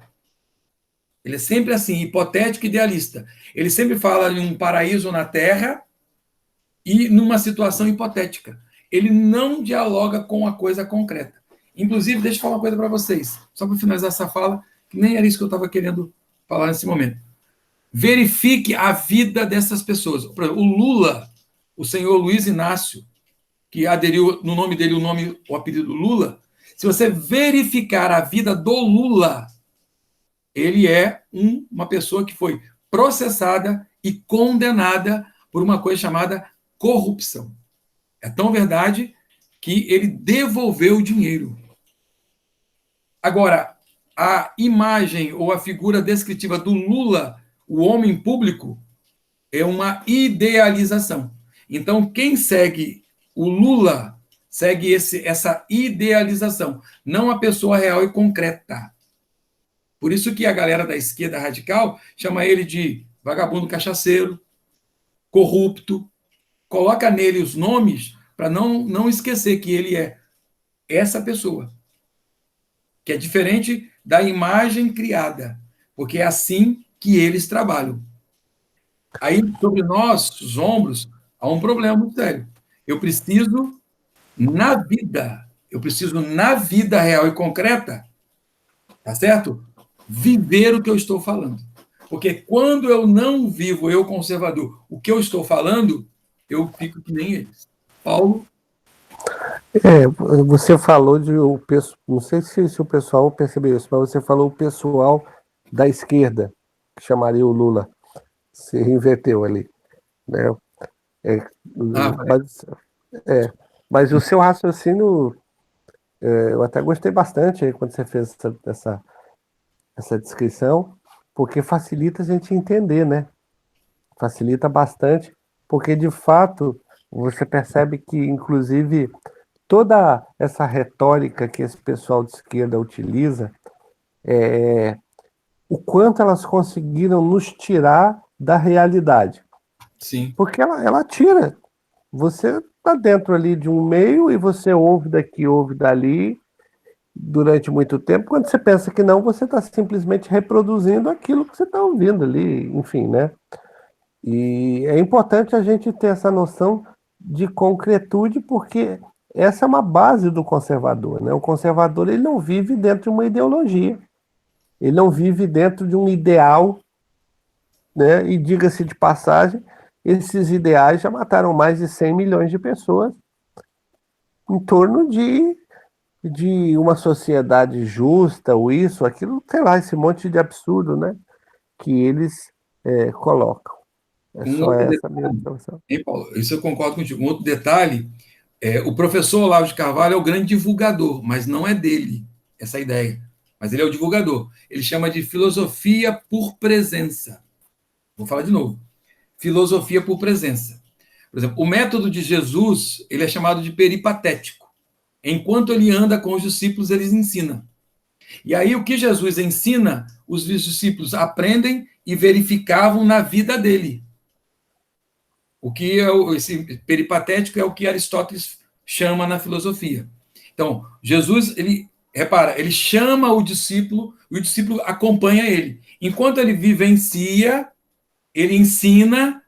Ele é sempre assim, hipotético, idealista. Ele sempre fala em um paraíso na Terra e numa situação hipotética. Ele não dialoga com a coisa concreta. Inclusive, deixa eu falar uma coisa para vocês, só para finalizar essa fala, que nem era isso que eu estava querendo falar nesse momento. Verifique a vida dessas pessoas. Por exemplo, o Lula, o senhor Luiz Inácio, que aderiu no nome dele o apelido Lula, se você verificar a vida do Lula, ele é uma pessoa que foi processada e condenada por uma coisa chamada corrupção. É tão verdade que ele devolveu o dinheiro. Agora, a imagem ou a figura descritiva do Lula, o homem público, é uma idealização. Então, quem segue o Lula segue essa idealização, não a pessoa real e concreta. Por isso que a galera da esquerda radical chama ele de vagabundo cachaceiro, corrupto, coloca nele os nomes para não esquecer que ele é essa pessoa, que é diferente da imagem criada, porque é assim que eles trabalham. Aí, sobre nós, os ombros, há um problema muito sério. Eu preciso na vida real e concreta, tá certo? Viver o que eu estou falando. Porque quando eu não vivo, eu conservador, o que eu estou falando, eu fico que nem eles. Paulo? Você falou não sei se o pessoal percebeu isso, mas você falou o pessoal da esquerda, que chamaria o Lula. Se inverteu ali, né? Mas o seu raciocínio, eu até gostei bastante quando você fez essa descrição, porque facilita a gente entender, né? Facilita bastante, porque de fato você percebe que, inclusive, toda essa retórica que esse pessoal de esquerda utiliza, o quanto elas conseguiram nos tirar da realidade. Sim. Porque ela tira. Você está dentro ali de um meio e você ouve daqui, ouve dali, durante muito tempo. Quando você pensa que não, você está simplesmente reproduzindo aquilo que você está ouvindo ali, enfim, né? E é importante a gente ter essa noção de concretude, porque essa é uma base do conservador, né? O conservador, ele não vive dentro de uma ideologia, ele não vive dentro de um ideal, né? E diga-se de passagem, esses ideais já mataram mais de 100 milhões de pessoas em torno de uma sociedade justa, ou isso, aquilo, sei lá, esse monte de absurdo, né? Que eles colocam. É Um só outro essa a minha detalhe, observação. hein, Paulo? Isso eu concordo contigo. Um outro detalhe, o professor Olavo de Carvalho é o grande divulgador, mas não é dele essa ideia. Mas ele é o divulgador. Ele chama de filosofia por presença. Vou falar de novo. Filosofia por presença. Por exemplo, o método de Jesus, ele é chamado de peripatético. Enquanto ele anda com os discípulos, ele ensina. E aí o que Jesus ensina, os discípulos aprendem e verificavam na vida dele. O que esse peripatético é o que Aristóteles chama na filosofia. Então, Jesus, repara, ele chama o discípulo e o discípulo acompanha ele. Enquanto ele vivencia, ele ensina,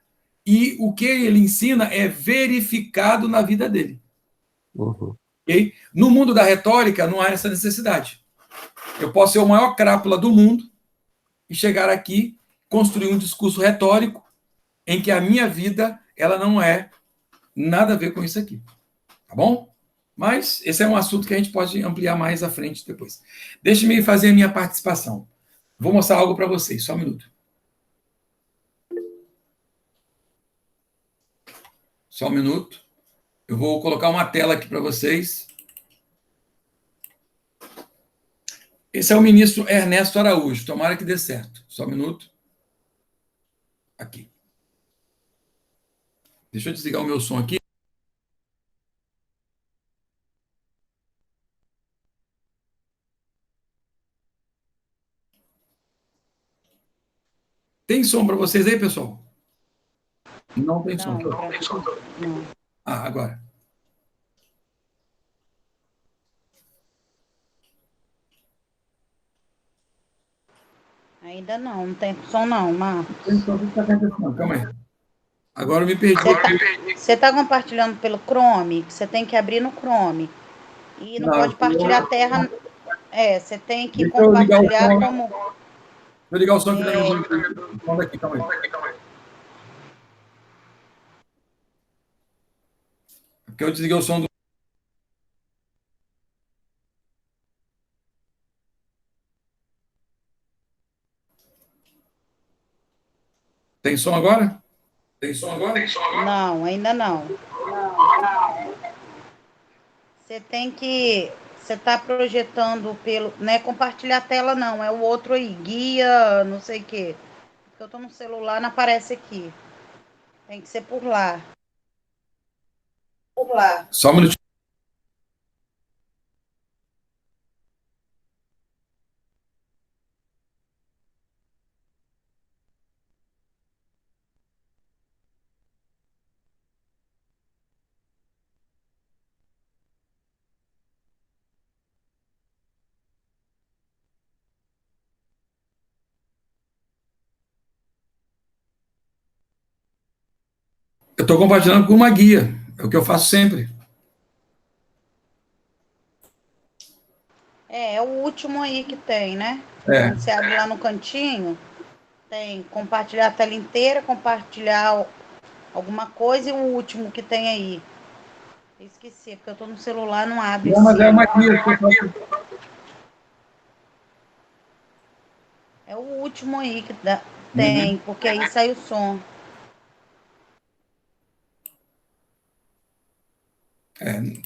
e o que ele ensina é verificado na vida dele. Uhum. Okay? No mundo da retórica, não há essa necessidade. Eu posso ser o maior crápula do mundo e chegar aqui, construir um discurso retórico em que a minha vida ela não é nada a ver com isso aqui. Tá bom? Mas esse é um assunto que a gente pode ampliar mais à frente depois. Deixe-me fazer a minha participação. Vou mostrar algo para vocês, só um minuto. Só um minuto. Eu vou colocar uma tela aqui para vocês. Esse é o ministro Ernesto Araújo. Tomara que dê certo. Só um minuto. Aqui. Deixa eu desligar o meu som aqui. Tem som para vocês aí, pessoal? Não tem som. Não, tem som. Não. Ah, agora. Ainda não tem som não, Marcos. Tem som, o que está acontecendo? Calma aí. Agora eu me perdi. Você está compartilhando pelo Chrome? Você tem que abrir no Chrome. E não pode partilhar a terra. Você tem que Deixa eu ligar o compartilhar som. como. Vou ligar o som aqui. Calma aí. Porque eu desliguei o som do. Tem som agora? Tem som agora? Não, ainda não. Você tem que. Você está projetando pelo. Não é compartilhar a tela, não. É o outro aí. Guia, não sei o quê. Porque eu estou no celular, não aparece aqui. Tem que ser por lá. Por lá. Só um minutinho. Eu estou compartilhando com uma guia. É o que eu faço sempre. É o último aí que tem, né? É. Quando você abre lá no cantinho, tem compartilhar a tela inteira, compartilhar alguma coisa e o último que tem aí. Esqueci, porque eu tô no celular, não abre. Não, mas é uma guia. É o último aí que tem, porque aí sai o som.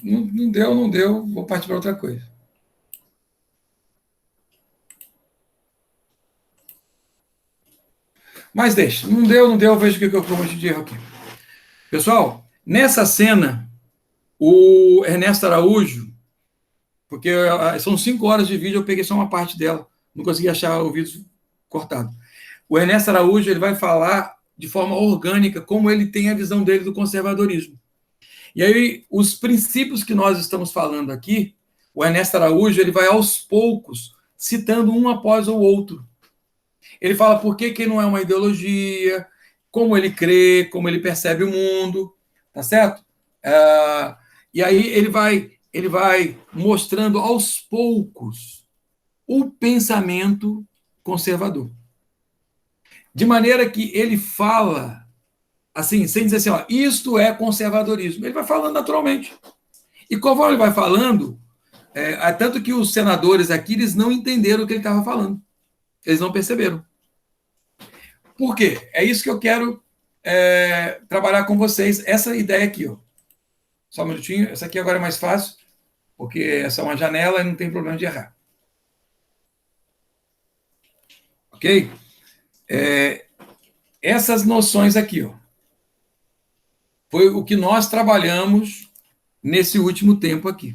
Não deu. Vou partir para outra coisa. Mas deixa. Não deu. Vejo o que eu vou de erro aqui. Pessoal, nessa cena, o Ernesto Araújo, porque são 5 horas de vídeo, eu peguei só uma parte dela, não consegui achar o vídeo cortado. O Ernesto Araújo ele vai falar de forma orgânica como ele tem a visão dele do conservadorismo. E aí, os princípios que nós estamos falando aqui, o Ernesto Araújo ele vai aos poucos citando um após o outro. Ele fala por que não é uma ideologia, como ele crê, como ele percebe o mundo, tá certo? E aí ele vai mostrando aos poucos o pensamento conservador. De maneira que ele fala assim, sem dizer assim, ó, isto é conservadorismo. Ele vai falando naturalmente. E conforme ele vai falando, tanto que os senadores aqui, eles não entenderam o que ele estava falando. Eles não perceberam. Por quê? É isso que eu quero trabalhar com vocês, essa ideia aqui, ó. Só um minutinho, essa aqui agora é mais fácil, porque essa é uma janela e não tem problema de errar. Ok? Essas noções aqui, ó, foi o que nós trabalhamos nesse último tempo aqui.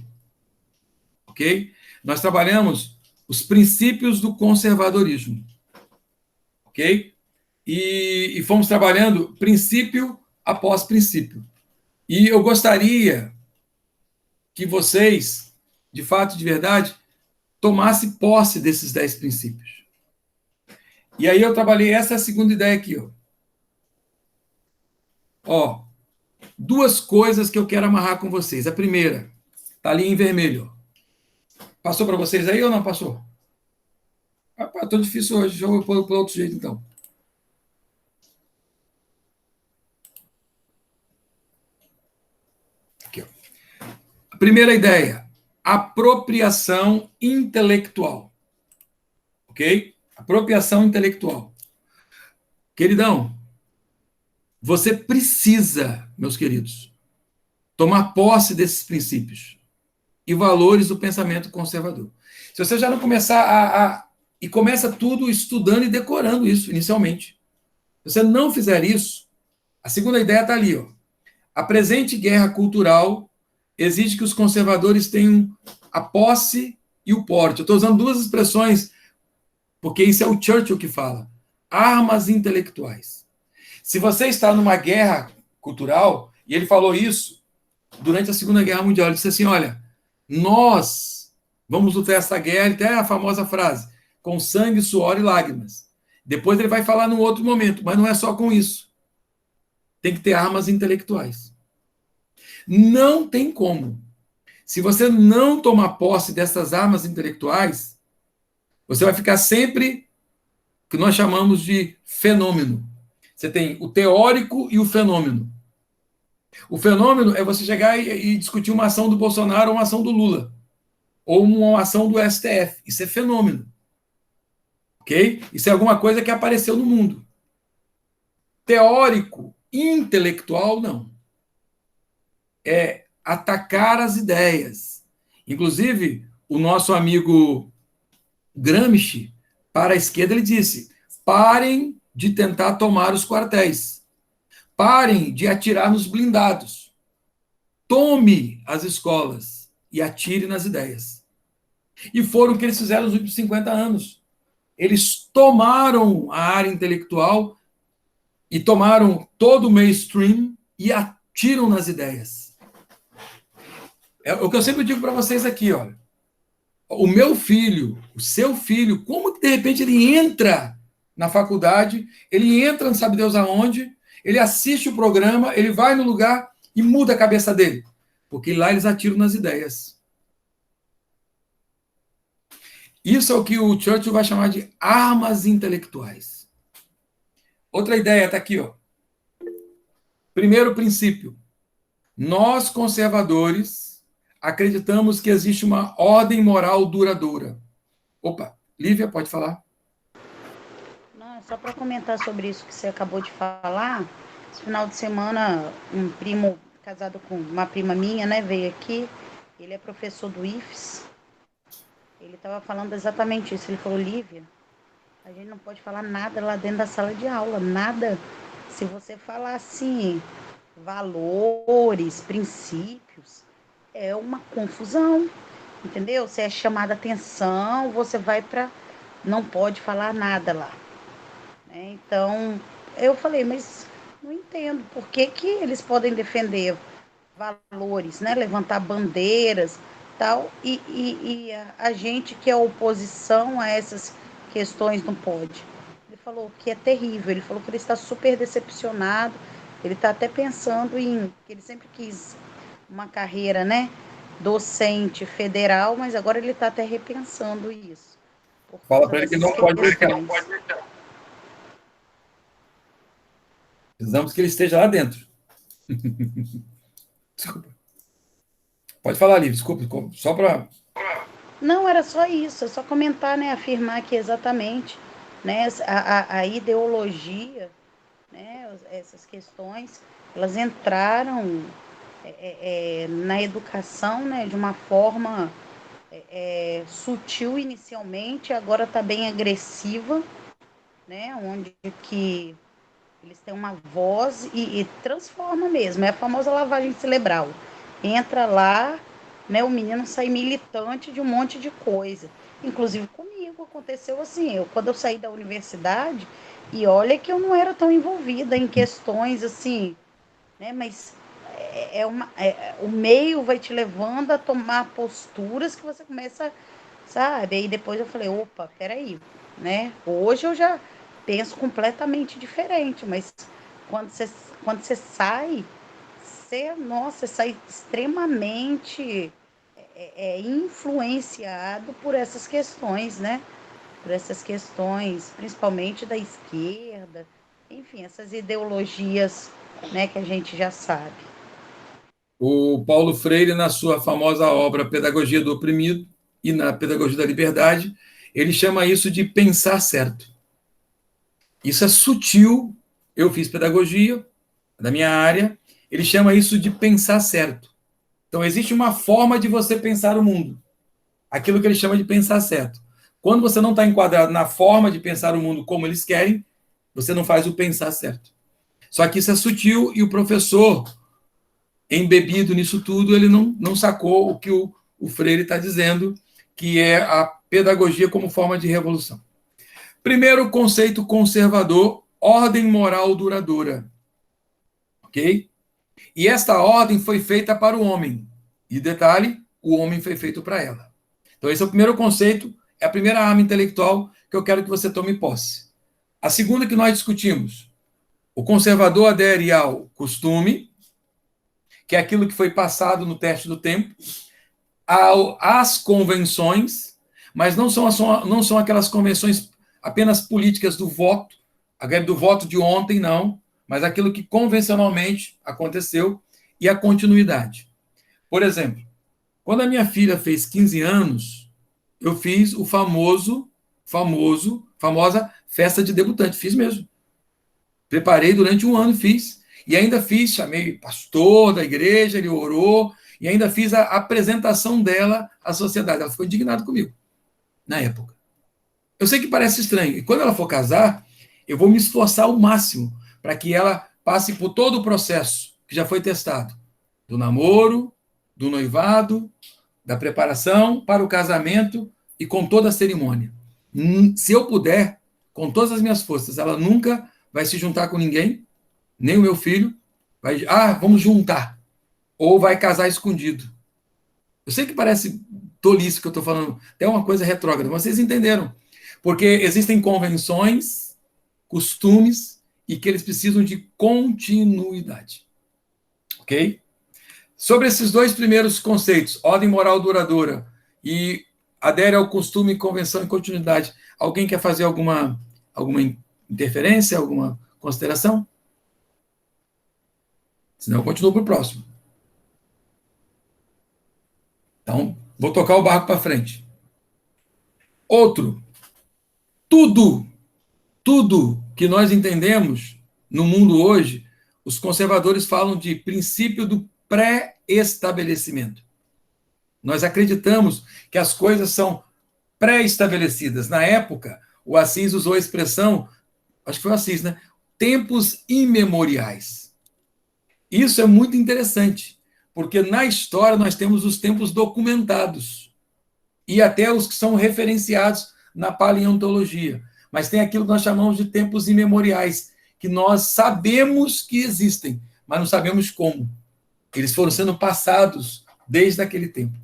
Ok? Nós trabalhamos os princípios do conservadorismo. Ok? E fomos trabalhando princípio após princípio. E eu gostaria que vocês, de fato, de verdade, tomassem posse desses 10 princípios. E aí eu trabalhei essa segunda ideia aqui, ó. Ó, duas coisas que eu quero amarrar com vocês. A primeira, tá ali em vermelho. Passou para vocês aí ou não passou? Tô difícil hoje, deixa eu pôr para outro jeito então. Aqui, ó. A primeira ideia, apropriação intelectual. Ok? Apropriação intelectual. Queridão, você precisa, meus queridos, tomar posse desses princípios e valores do pensamento conservador. Se você já não começar e começa tudo estudando e decorando isso inicialmente. Se você não fizer isso, a segunda ideia está ali, ó. A presente guerra cultural exige que os conservadores tenham a posse e o porte. Eu estou usando duas expressões, porque isso é o Churchill que fala. Armas intelectuais. Se você está numa guerra cultural, e ele falou isso durante a Segunda Guerra Mundial, ele disse assim, olha, nós vamos lutar essa guerra, até a famosa frase, com sangue, suor e lágrimas. Depois ele vai falar num outro momento, mas não é só com isso. Tem que ter armas intelectuais. Não tem como. Se você não tomar posse dessas armas intelectuais, você vai ficar sempre o que nós chamamos de fenômeno. Você tem o teórico e o fenômeno. O fenômeno é você chegar e discutir uma ação do Bolsonaro ou uma ação do Lula. Ou uma ação do STF. Isso é fenômeno. Ok? Isso é alguma coisa que apareceu no mundo. Teórico, intelectual, não. É atacar as ideias. Inclusive, o nosso amigo Gramsci, para a esquerda, ele disse, parem de tentar tomar os quartéis. Parem de atirar nos blindados. Tome as escolas e atire nas ideias. E foram o que eles fizeram nos últimos 50 anos. Eles tomaram a área intelectual e tomaram todo o mainstream e atiram nas ideias. É o que eu sempre digo para vocês aqui, olha. O meu filho, o seu filho, como que de repente ele entra na faculdade, ele entra, não sabe Deus aonde, ele assiste o programa, ele vai no lugar e muda a cabeça dele. Porque lá eles atiram nas ideias. Isso é o que o Churchill vai chamar de armas intelectuais. Outra ideia está aqui, ó. Primeiro princípio. Nós, conservadores, acreditamos que existe uma ordem moral duradoura. Opa, Lívia, pode falar? Não, só para comentar sobre isso que você acabou de falar, esse final de semana, um primo casado com uma prima minha, né, veio aqui, ele é professor do IFES, ele estava falando exatamente isso, ele falou, Lívia, a gente não pode falar nada lá dentro da sala de aula, nada. Se você falar assim, valores, princípios, é uma confusão, entendeu? Você é chamada atenção, você vai para... não pode falar nada lá. Né? Então, eu falei, mas não entendo por que eles podem defender valores, né? Levantar bandeiras, tal, e a gente que é oposição a essas questões não pode. Ele falou que é terrível, ele falou que ele está super decepcionado, ele está até pensando em, que ele sempre quis uma carreira, né, docente federal, mas agora ele está até repensando isso. Fala para ele que não pode deixar. Precisamos que ele esteja lá dentro. Desculpa. Pode falar, Lívia, desculpa, só para... Não, era só isso, é só comentar, né, afirmar que exatamente, né, a ideologia, né, essas questões, elas entraram na educação, né, de uma forma sutil inicialmente, agora está bem agressiva, né, onde que eles têm uma voz e transforma mesmo, é a famosa lavagem cerebral. Entra lá, né, o menino sai militante de um monte de coisa. Inclusive comigo aconteceu assim, quando eu saí da universidade, e olha que eu não era tão envolvida em questões assim, né, mas o meio vai te levando a tomar posturas que você começa, sabe? Aí depois eu falei, opa, peraí, né? Hoje eu já penso completamente diferente, mas quando você, quando você sai, nossa, você sai extremamente influenciado por essas questões, né? Por essas questões, principalmente da esquerda, enfim, essas ideologias, né, que a gente já sabe. O Paulo Freire, na sua famosa obra Pedagogia do Oprimido e na Pedagogia da Liberdade, ele chama isso de pensar certo. Isso é sutil. Eu fiz pedagogia da minha área. Ele chama isso de pensar certo. Então, existe uma forma de você pensar o mundo. Aquilo que ele chama de pensar certo. Quando você não está enquadrado na forma de pensar o mundo como eles querem, você não faz o pensar certo. Só que isso é sutil e o professor, embebido nisso tudo, ele não sacou o que o Freire está dizendo, que é a pedagogia como forma de revolução. Primeiro conceito conservador, ordem moral duradoura. Ok? E esta ordem foi feita para o homem. E detalhe, o homem foi feito para ela. Então esse é o primeiro conceito, é a primeira arma intelectual que eu quero que você tome posse. A segunda que nós discutimos, o conservador adere ao costume, que é aquilo que foi passado no teste do tempo, às convenções, mas não são aquelas convenções apenas políticas do voto de ontem, não, mas aquilo que convencionalmente aconteceu e a continuidade. Por exemplo, quando a minha filha fez 15 anos, eu fiz o famosa festa de debutante, fiz mesmo. Preparei durante um ano, fiz. E ainda fiz, chamei pastor da igreja, ele orou, e ainda fiz a apresentação dela à sociedade. Ela ficou indignada comigo, na época. Eu sei que parece estranho. E quando ela for casar, eu vou me esforçar ao máximo para que ela passe por todo o processo que já foi testado. Do namoro, do noivado, da preparação para o casamento e com toda a cerimônia. Se eu puder, com todas as minhas forças, ela nunca vai se juntar com ninguém, nem o meu filho, vamos juntar, ou vai casar escondido. Eu sei que parece tolice que eu estou falando, é uma coisa retrógrada, mas vocês entenderam. Porque existem convenções, costumes, e que eles precisam de continuidade. Ok? Sobre esses dois primeiros conceitos, ordem moral duradoura e adere ao costume, convenção e continuidade, alguém quer fazer alguma interferência, alguma consideração? Senão eu continuo para o próximo. Então, vou tocar o barco para frente. Outro. Tudo que nós entendemos no mundo hoje, os conservadores falam de princípio do pré-estabelecimento. Nós acreditamos que as coisas são pré-estabelecidas. Na época, o Assis usou a expressão, acho que foi o Assis, né? Tempos imemoriais. Isso é muito interessante, porque na história nós temos os tempos documentados e até os que são referenciados na paleontologia. Mas tem aquilo que nós chamamos de tempos imemoriais, que nós sabemos que existem, mas não sabemos como. Eles foram sendo passados desde aquele tempo.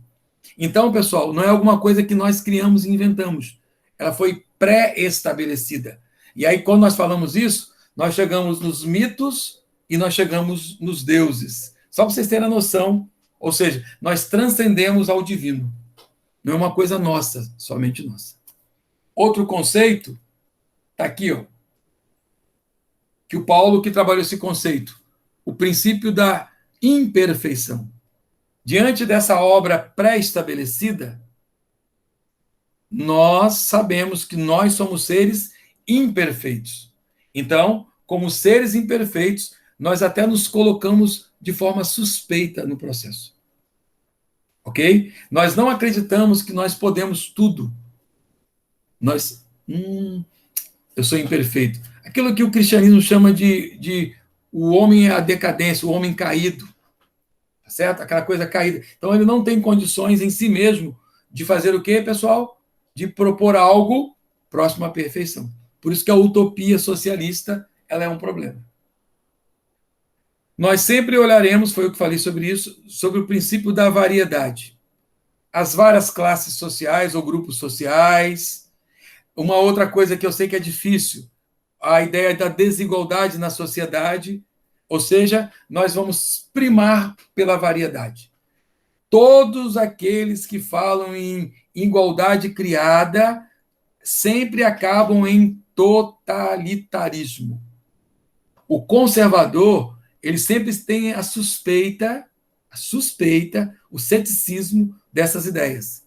Então, pessoal, não é alguma coisa que nós criamos e inventamos. Ela foi pré-estabelecida. E aí, quando nós falamos isso, nós chegamos nos mitos e nós chegamos nos deuses. Só para vocês terem a noção, ou seja, nós transcendemos ao divino. Não é uma coisa nossa, somente nossa. Outro conceito está aqui, ó, que o Paulo que trabalhou esse conceito, o princípio da imperfeição. Diante dessa obra pré-estabelecida, nós sabemos que nós somos seres imperfeitos. Então, como seres imperfeitos, nós até nos colocamos de forma suspeita no processo. Ok? Nós não acreditamos que nós podemos tudo. Nós, eu sou imperfeito. Aquilo que o cristianismo chama de o homem é a decadência, o homem caído. Tá certo? Aquela coisa caída. Então, ele não tem condições em si mesmo de fazer o quê, pessoal? De propor algo próximo à perfeição. Por isso que a utopia socialista ela é um problema. Nós sempre olharemos, foi eu que falei sobre isso, sobre o princípio da variedade. As várias classes sociais ou grupos sociais. Uma outra coisa que eu sei que é difícil, a ideia da desigualdade na sociedade, ou seja, nós vamos primar pela variedade. Todos aqueles que falam em igualdade criada sempre acabam em totalitarismo. O conservador, ele sempre tem a suspeita, o ceticismo dessas ideias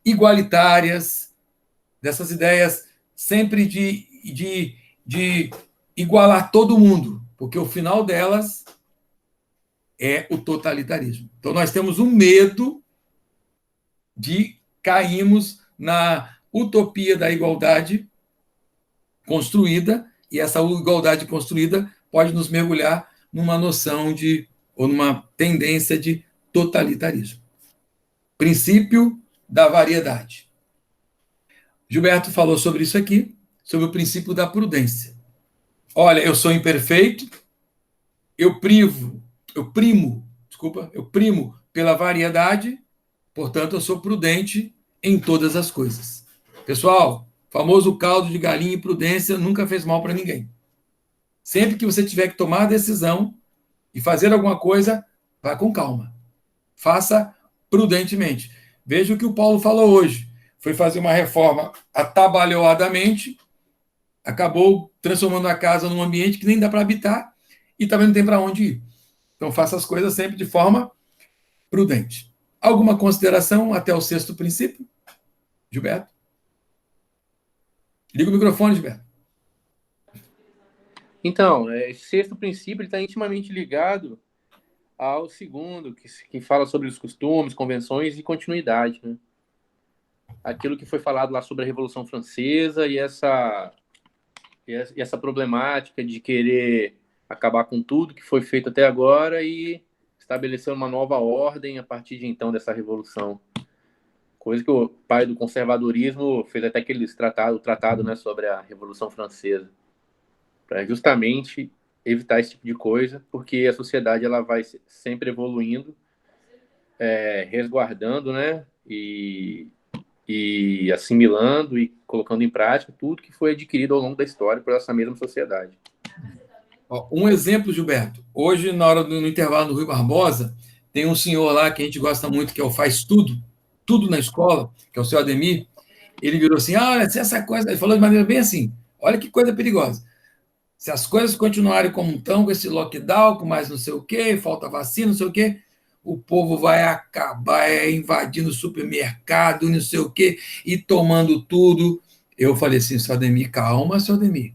igualitárias, dessas ideias sempre de igualar todo mundo, porque o final delas é o totalitarismo. Então, nós temos um medo de cairmos na utopia da igualdade construída, e essa igualdade construída pode nos mergulhar numa noção ou numa tendência de totalitarismo. Princípio da variedade. Gilberto falou sobre isso aqui, sobre o princípio da prudência. Olha, eu sou imperfeito, eu primo pela variedade, portanto, eu sou prudente em todas as coisas. Pessoal, famoso caldo de galinha e prudência nunca fez mal para ninguém. Sempre que você tiver que tomar a decisão e fazer alguma coisa, vá com calma. Faça prudentemente. Veja o que o Paulo falou hoje. Foi fazer uma reforma atabalhoadamente, acabou transformando a casa num ambiente que nem dá para habitar e também não tem para onde ir. Então, faça as coisas sempre de forma prudente. Alguma consideração até o sexto princípio? Gilberto? Liga o microfone, Gilberto. Então, esse sexto princípio está intimamente ligado ao segundo, que fala sobre os costumes, convenções e continuidade, né? Aquilo que foi falado lá sobre a Revolução Francesa e essa problemática de querer acabar com tudo que foi feito até agora e estabelecer uma nova ordem a partir de então dessa revolução. Coisa que o pai do conservadorismo fez até aqueles tratado, né, sobre a Revolução Francesa, para justamente evitar esse tipo de coisa, porque a sociedade ela vai sempre evoluindo, resguardando, né, e assimilando e colocando em prática tudo que foi adquirido ao longo da história por essa mesma sociedade. Um exemplo, Gilberto. Hoje, na hora no intervalo do Rui Barbosa, tem um senhor lá que a gente gosta muito, que é o Faz Tudo na escola, que é o seu Ademir. Ele virou assim, olha, se essa coisa... Ele falou de maneira bem assim, olha que coisa perigosa. Se as coisas continuarem como estão, com esse lockdown, com mais não sei o quê, falta vacina, não sei o quê, o povo vai acabar invadindo o supermercado, não sei o quê, e tomando tudo. Eu falei assim, seu Ademir, calma, seu Ademir,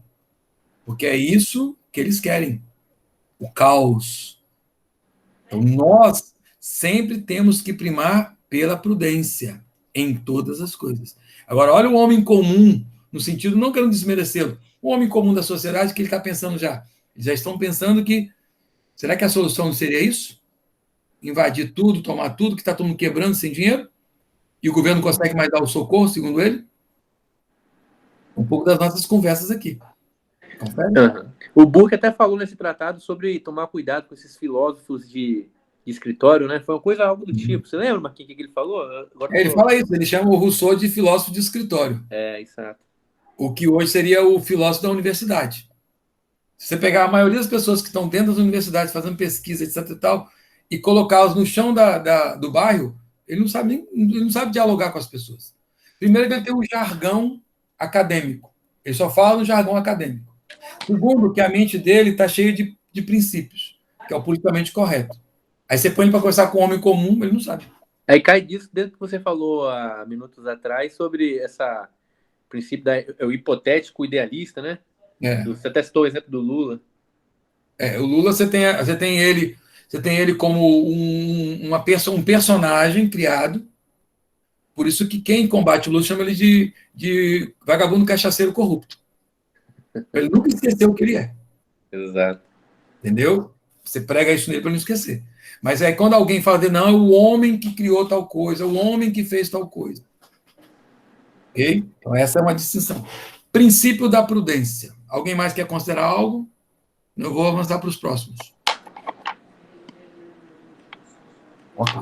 porque é isso que eles querem, o caos. Então, nós sempre temos que primar pela prudência em todas as coisas. Agora, olha o homem comum, no sentido, não querendo desmerecê-lo, o homem comum da sociedade que ele está pensando já. Eles já estão pensando que, será que a solução não seria isso? Invadir tudo, tomar tudo, que está todo mundo quebrando sem dinheiro? E o governo não consegue mais dar o socorro, segundo ele? Um pouco das nossas conversas aqui. Uhum. O Burke até falou nesse tratado sobre tomar cuidado com esses filósofos de escritório, né? Foi uma coisa, algo do tipo. Você lembra, Marquinhos, o que ele falou? Ele fala isso, ele chama o Rousseau de filósofo de escritório. Exato. O que hoje seria o filósofo da universidade. Se você pegar a maioria das pessoas que estão dentro das universidades fazendo pesquisa, etc. e tal, e colocá-los no chão do bairro, ele não sabe dialogar com as pessoas. Primeiro, ele tem um jargão acadêmico. Ele só fala no jargão acadêmico. Segundo, que a mente dele está cheia de princípios, que é o politicamente correto. Aí você põe ele para conversar com um homem comum, ele não sabe. Aí cai disso dentro que você falou há minutos atrás sobre essa princípio o hipotético idealista, né? Você até citou o exemplo do Lula. O Lula, você tem ele como um personagem criado. Por isso que quem combate o Lula chama ele de vagabundo cachaceiro corrupto. Ele nunca esqueceu o que ele é. Exato. Entendeu? Você prega isso nele para não esquecer. Mas aí quando alguém fala de não, é o homem que criou tal coisa, o homem que fez tal coisa. Ok? Então essa é uma distinção. Princípio da prudência. Alguém mais quer considerar algo? Eu vou avançar para os próximos. Ok.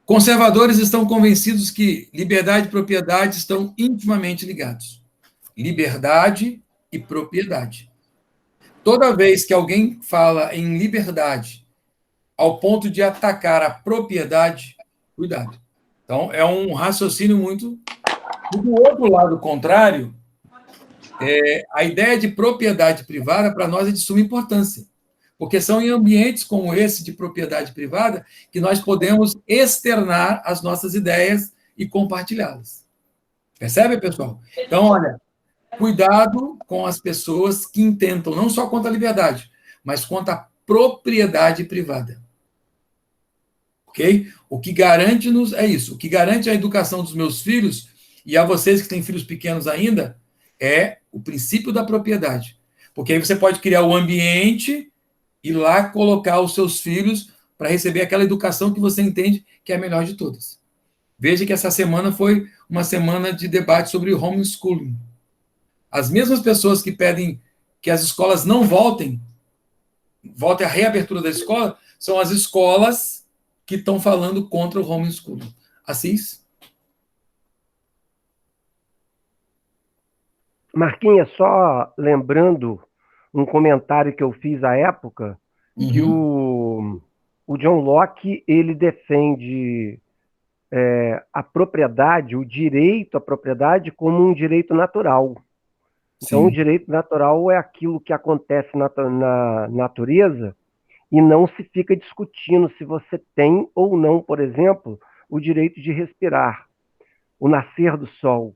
Conservadores estão convencidos que liberdade e propriedade estão intimamente ligados. Liberdade e propriedade. Toda vez que alguém fala em liberdade ao ponto de atacar a propriedade, cuidado. Então, é um raciocínio muito... Do outro lado contrário, a ideia de propriedade privada, para nós, é de suma importância. Porque são em ambientes como esse de propriedade privada que nós podemos externar as nossas ideias e compartilhá-las. Percebe, pessoal? Então, olha, cuidado com as pessoas que intentam, não só contra a liberdade, mas contra a propriedade privada. Ok? O que garante-nos é isso. O que garante a educação dos meus filhos, e a vocês que têm filhos pequenos ainda, é o princípio da propriedade. Porque aí você pode criar o ambiente e lá colocar os seus filhos para receber aquela educação que você entende que é a melhor de todas. Veja que essa semana foi uma semana de debate sobre homeschooling. As mesmas pessoas que pedem que as escolas não voltem à reabertura da escola, são as escolas que estão falando contra o homeschooling. Assis? Marquinhos, só lembrando um comentário que eu fiz à época, que o John Locke, ele defende a propriedade, o direito à propriedade como um direito natural. Então, o direito natural é aquilo que acontece na natureza e não se fica discutindo se você tem ou não, por exemplo, o direito de respirar. O nascer do sol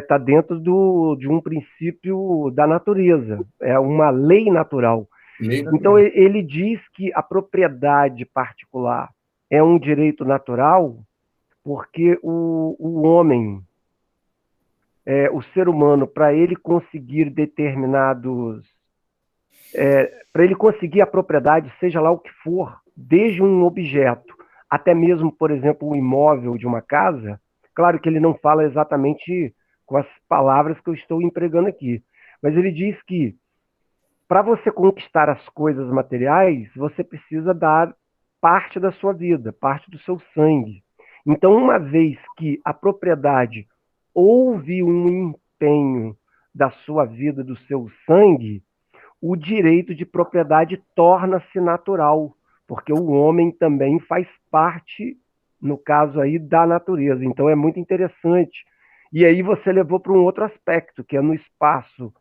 está dentro de um princípio da natureza, é uma lei natural. Então, ele diz que a propriedade particular é um direito natural porque o homem, o ser humano, para ele conseguir determinados... para ele conseguir a propriedade, seja lá o que for, desde um objeto, até mesmo, por exemplo, um imóvel de uma casa, claro que ele não fala exatamente com as palavras que eu estou empregando aqui, mas ele diz que para você conquistar as coisas materiais, você precisa dar parte da sua vida, parte do seu sangue. Então, uma vez que a propriedade houve um empenho da sua vida, do seu sangue, o direito de propriedade torna-se natural, porque o homem também faz parte, no caso aí, da natureza. Então é muito interessante. E aí você levou para um outro aspecto, que é no espaço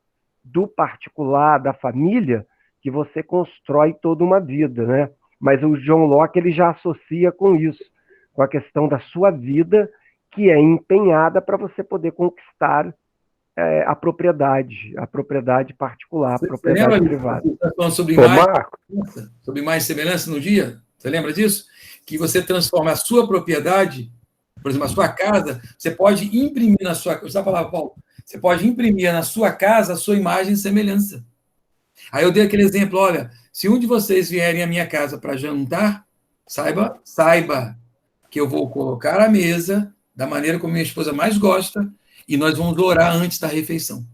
do particular, da família, que você constrói toda uma vida, né? Mas o John Locke, ele já associa com isso, com a questão da sua vida, que é empenhada para você poder conquistar a propriedade particular, a propriedade privada. Você está falando sobre mais semelhança no dia? Você lembra disso? Que você transforma a sua propriedade, por exemplo, a sua casa, você pode imprimir na sua... Usar a palavra, Paulo. Você pode imprimir na sua casa a sua imagem e semelhança. Aí eu dei aquele exemplo, olha, se um de vocês vierem à minha casa para jantar, saiba que eu vou colocar a mesa da maneira como minha esposa mais gosta, e nós vamos orar antes da refeição.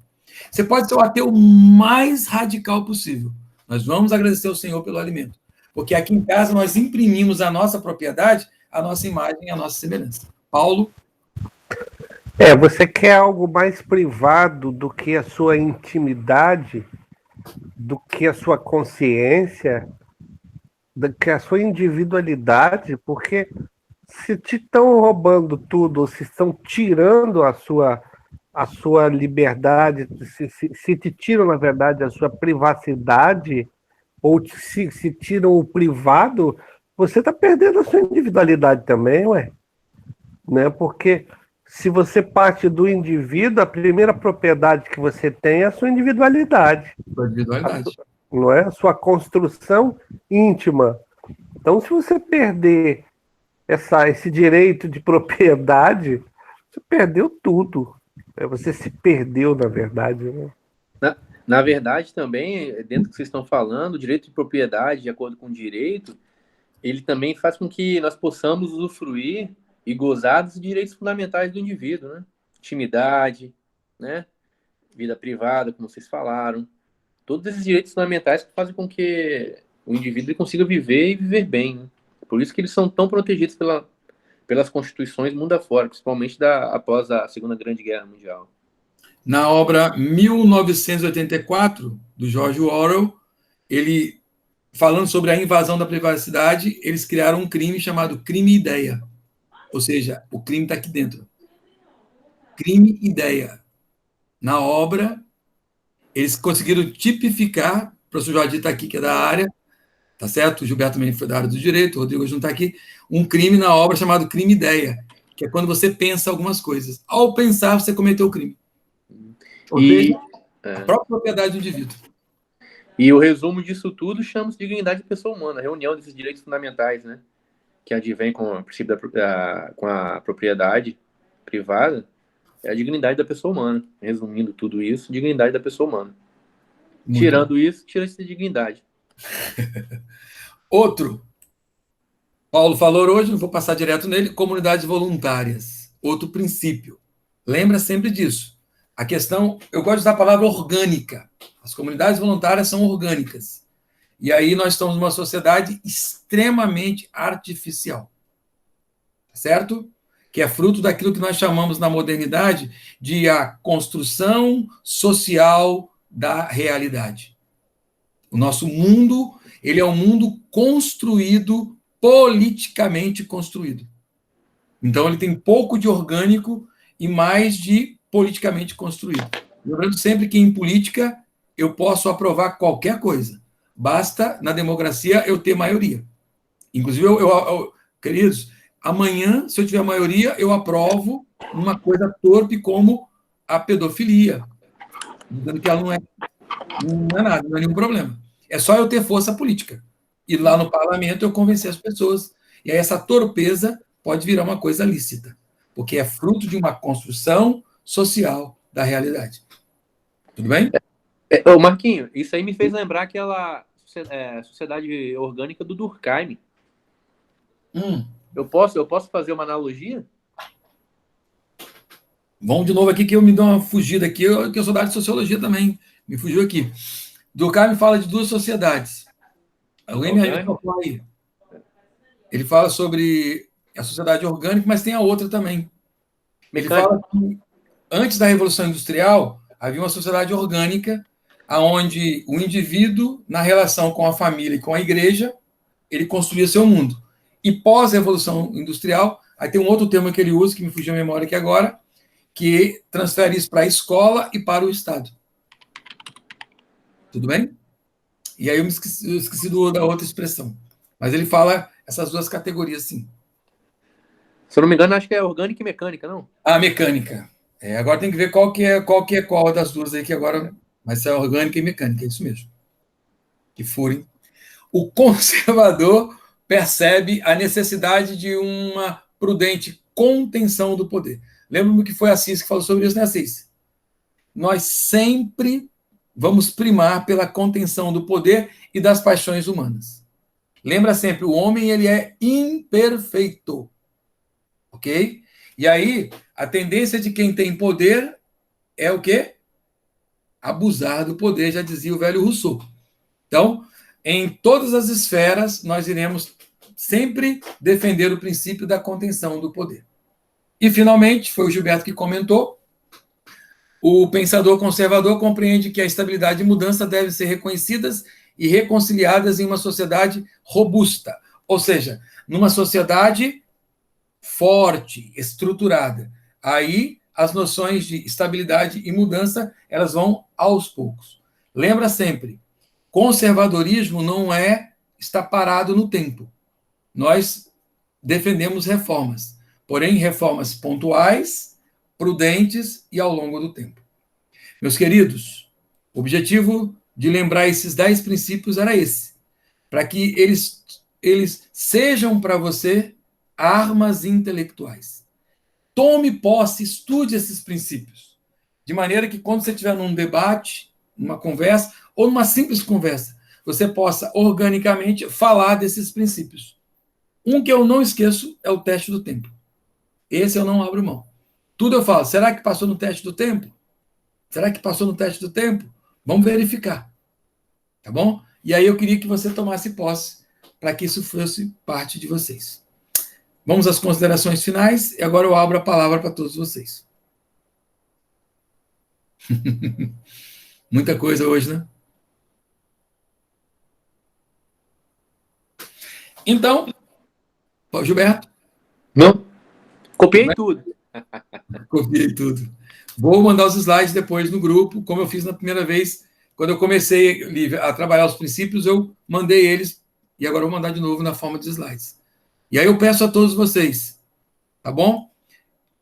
Você pode ser o ateu mais radical possível. Nós vamos agradecer ao Senhor pelo alimento. Porque aqui em casa nós imprimimos a nossa propriedade, a nossa imagem e a nossa semelhança. Paulo? Você quer algo mais privado do que a sua intimidade, do que a sua consciência, do que a sua individualidade, porque se te estão roubando tudo, ou se estão tirando a a sua liberdade, se te tiram, na verdade, a sua privacidade, ou se tiram o privado, você está perdendo a sua individualidade também, ué. Né? Porque se você parte do indivíduo, a primeira propriedade que você tem é a sua individualidade. Individualidade. Não é? A sua construção íntima. Então, se você perder esse direito de propriedade, você perdeu tudo. Você se perdeu, na verdade. Né? Na verdade, também, dentro do que vocês estão falando, o direito de propriedade, de acordo com o direito, ele também faz com que nós possamos usufruir e gozar dos direitos fundamentais do indivíduo, né? Intimidade, né? Vida privada, como vocês falaram. Todos esses direitos fundamentais que fazem com que o indivíduo consiga viver e viver bem. Né? Por isso que eles são tão protegidos pelas constituições mundo afora, principalmente após a Segunda Grande Guerra Mundial. Na obra 1984, do George Orwell, ele, falando sobre a invasão da privacidade, eles criaram um crime chamado crime-ideia. Ou seja, o crime está aqui dentro. Crime-ideia. Na obra, eles conseguiram tipificar, o professor Jordi está aqui, que é da área, tá certo? O Gilberto também foi da área do direito, o Rodrigo hoje não está aqui, um crime na obra chamado crime-ideia, que é quando você pensa algumas coisas. Ao pensar, você cometeu o crime. Ou seja, a própria propriedade do indivíduo. E o resumo disso tudo chama-se dignidade da pessoa humana, a reunião desses direitos fundamentais, né? Que advém com o princípio com a propriedade privada, é a dignidade da pessoa humana. Resumindo tudo isso, dignidade da pessoa humana. Muito Tirando bom. Isso, tira-se a dignidade. Outro. Paulo falou hoje, não vou passar direto nele, comunidades voluntárias. Outro princípio. Lembra sempre disso. A questão, eu gosto de usar a palavra orgânica. As comunidades voluntárias são orgânicas. E aí nós estamos numa sociedade extremamente artificial. Certo? Que é fruto daquilo que nós chamamos na modernidade de a construção social da realidade. O nosso mundo, ele é um mundo construído, politicamente construído. Então ele tem pouco de orgânico e mais de politicamente construído. Lembrando sempre que em política eu posso aprovar qualquer coisa. Basta, na democracia, eu ter maioria. Inclusive, queridos, amanhã, se eu tiver maioria, eu aprovo uma coisa torpe como a pedofilia. Dizendo que ela não é nada, não é nenhum problema. É só eu ter força política. E lá no parlamento eu convencer as pessoas. E aí essa torpeza pode virar uma coisa lícita. Porque é fruto de uma construção social da realidade. Tudo bem? Marquinho, isso aí me fez lembrar aquela sociedade orgânica do Durkheim. Eu posso fazer uma analogia? Vamos de novo aqui, que eu me dou uma fugida aqui, que eu sou da área de sociologia também. Me fugiu aqui. Durkheim fala de duas sociedades. Alguém me ajuda aí? Ele fala sobre a sociedade orgânica, mas tem a outra também. Ele fala que antes da Revolução Industrial, havia uma sociedade orgânica, onde o indivíduo, na relação com a família e com a igreja, ele construía seu mundo. E pós-Revolução Industrial, aí tem um outro termo que ele usa, que me fugiu a memória aqui agora, que transfere isso para a escola e para o Estado. Tudo bem? E aí eu esqueci da outra expressão. Mas ele fala essas duas categorias, sim. Se eu não me engano, acho que é orgânica e mecânica, não? Mecânica. Agora tem que ver qual das duas aí que agora... Mas é orgânica e mecânica, é isso mesmo. Que forem. O conservador percebe a necessidade de uma prudente contenção do poder. Lembra-me que foi Assis que falou sobre isso, né, Assis? Nós sempre vamos primar pela contenção do poder e das paixões humanas. Lembra sempre, o homem ele é imperfeito. Ok? E aí, a tendência de quem tem poder é o quê? Abusar do poder, já dizia o velho Rousseau. Então, em todas as esferas, nós iremos sempre defender o princípio da contenção do poder. E, finalmente, foi o Gilberto que comentou, o pensador conservador compreende que a estabilidade e mudança devem ser reconhecidas e reconciliadas em uma sociedade robusta. Ou seja, numa sociedade forte, estruturada. Aí, as noções de estabilidade e mudança, elas vão aos poucos. Lembra sempre, conservadorismo não é estar parado no tempo. Nós defendemos reformas, porém reformas pontuais, prudentes e ao longo do tempo. Meus queridos, o objetivo de lembrar esses 10 princípios era esse, para que eles sejam para você armas intelectuais. Tome posse, estude esses princípios, de maneira que quando você estiver num debate, numa conversa, ou numa simples conversa, você possa organicamente falar desses princípios. Um que eu não esqueço é o teste do tempo. Esse eu não abro mão. Tudo eu falo, será que passou no teste do tempo? Será que passou no teste do tempo? Vamos verificar. Tá bom? E aí eu queria que você tomasse posse para que isso fosse parte de vocês. Vamos às considerações finais e agora eu abro a palavra para todos vocês. Muita coisa hoje, né? Então, Gilberto. Não? Copiei tudo. Copiei tudo. Vou mandar os slides depois no grupo, como eu fiz na primeira vez. Quando eu comecei a trabalhar os princípios, eu mandei eles, e agora eu vou mandar de novo na forma de slides. E aí eu peço a todos vocês, tá bom?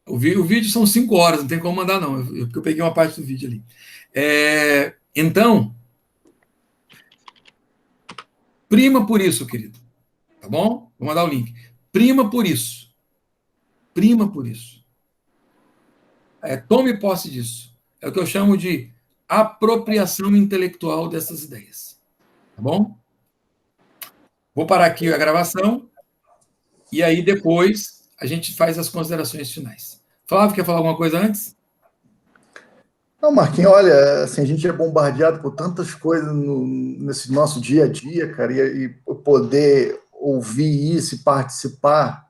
O vídeo são 5 horas, não tem como mandar não, porque eu peguei uma parte do vídeo ali. Então, prima por isso, querido. Tá bom? Vou mandar o link. Prima por isso. Prima por isso. Tome posse disso. É o que eu chamo de apropriação intelectual dessas ideias. Tá bom? Vou parar aqui a gravação e aí depois a gente faz as considerações finais. Flávio, quer falar alguma coisa antes? Não, Marquinhos, olha, assim, a gente é bombardeado por tantas coisas nesse nosso dia a dia, cara, e poder ouvir isso e participar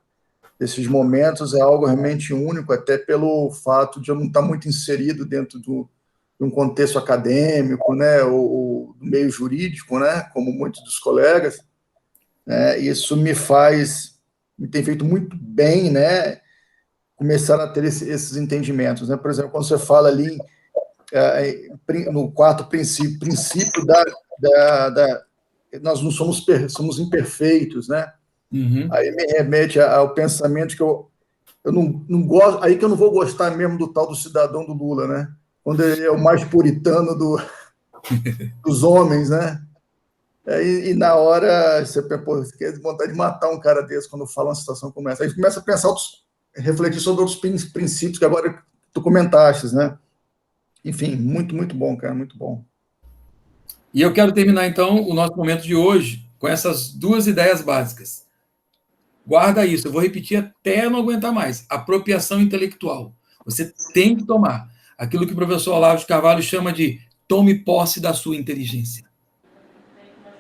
desses momentos é algo realmente único, até pelo fato de eu não estar muito inserido dentro de um contexto acadêmico, né, ou do meio jurídico, né, como muitos dos colegas, né, isso me tem feito muito bem, né, começar a ter esses entendimentos, né, por exemplo, quando você fala ali no quarto princípio nós não somos imperfeitos, né? Uhum. Aí me remete ao pensamento que eu não gosto, aí que eu não vou gostar mesmo do tal do cidadão do Lula, né? Quando ele é o mais puritano dos homens, né? E na hora você quer vontade de matar um cara desse quando fala uma situação como essa. Aí começa a pensar, refletir sobre outros princípios que agora tu comentaste, né? Enfim, muito, muito bom, cara, muito bom. E eu quero terminar, então, o nosso momento de hoje com essas 2 ideias básicas. Guarda isso, eu vou repetir até não aguentar mais. Apropriação intelectual. Você tem que tomar aquilo que o professor Olavo de Carvalho chama de tome posse da sua inteligência.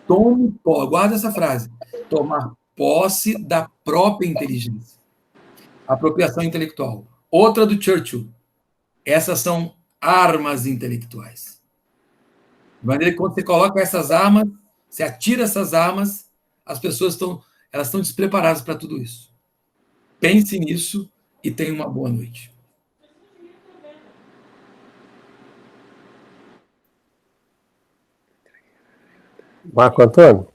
Tome posse, guarda essa frase. Tomar posse da própria inteligência. Apropriação intelectual. Outra do Churchill. Essas são armas intelectuais. De maneira que quando você coloca essas armas, você atira essas armas, as pessoas estão despreparadas para tudo isso. Pense nisso e tenha uma boa noite. Marco Antônio?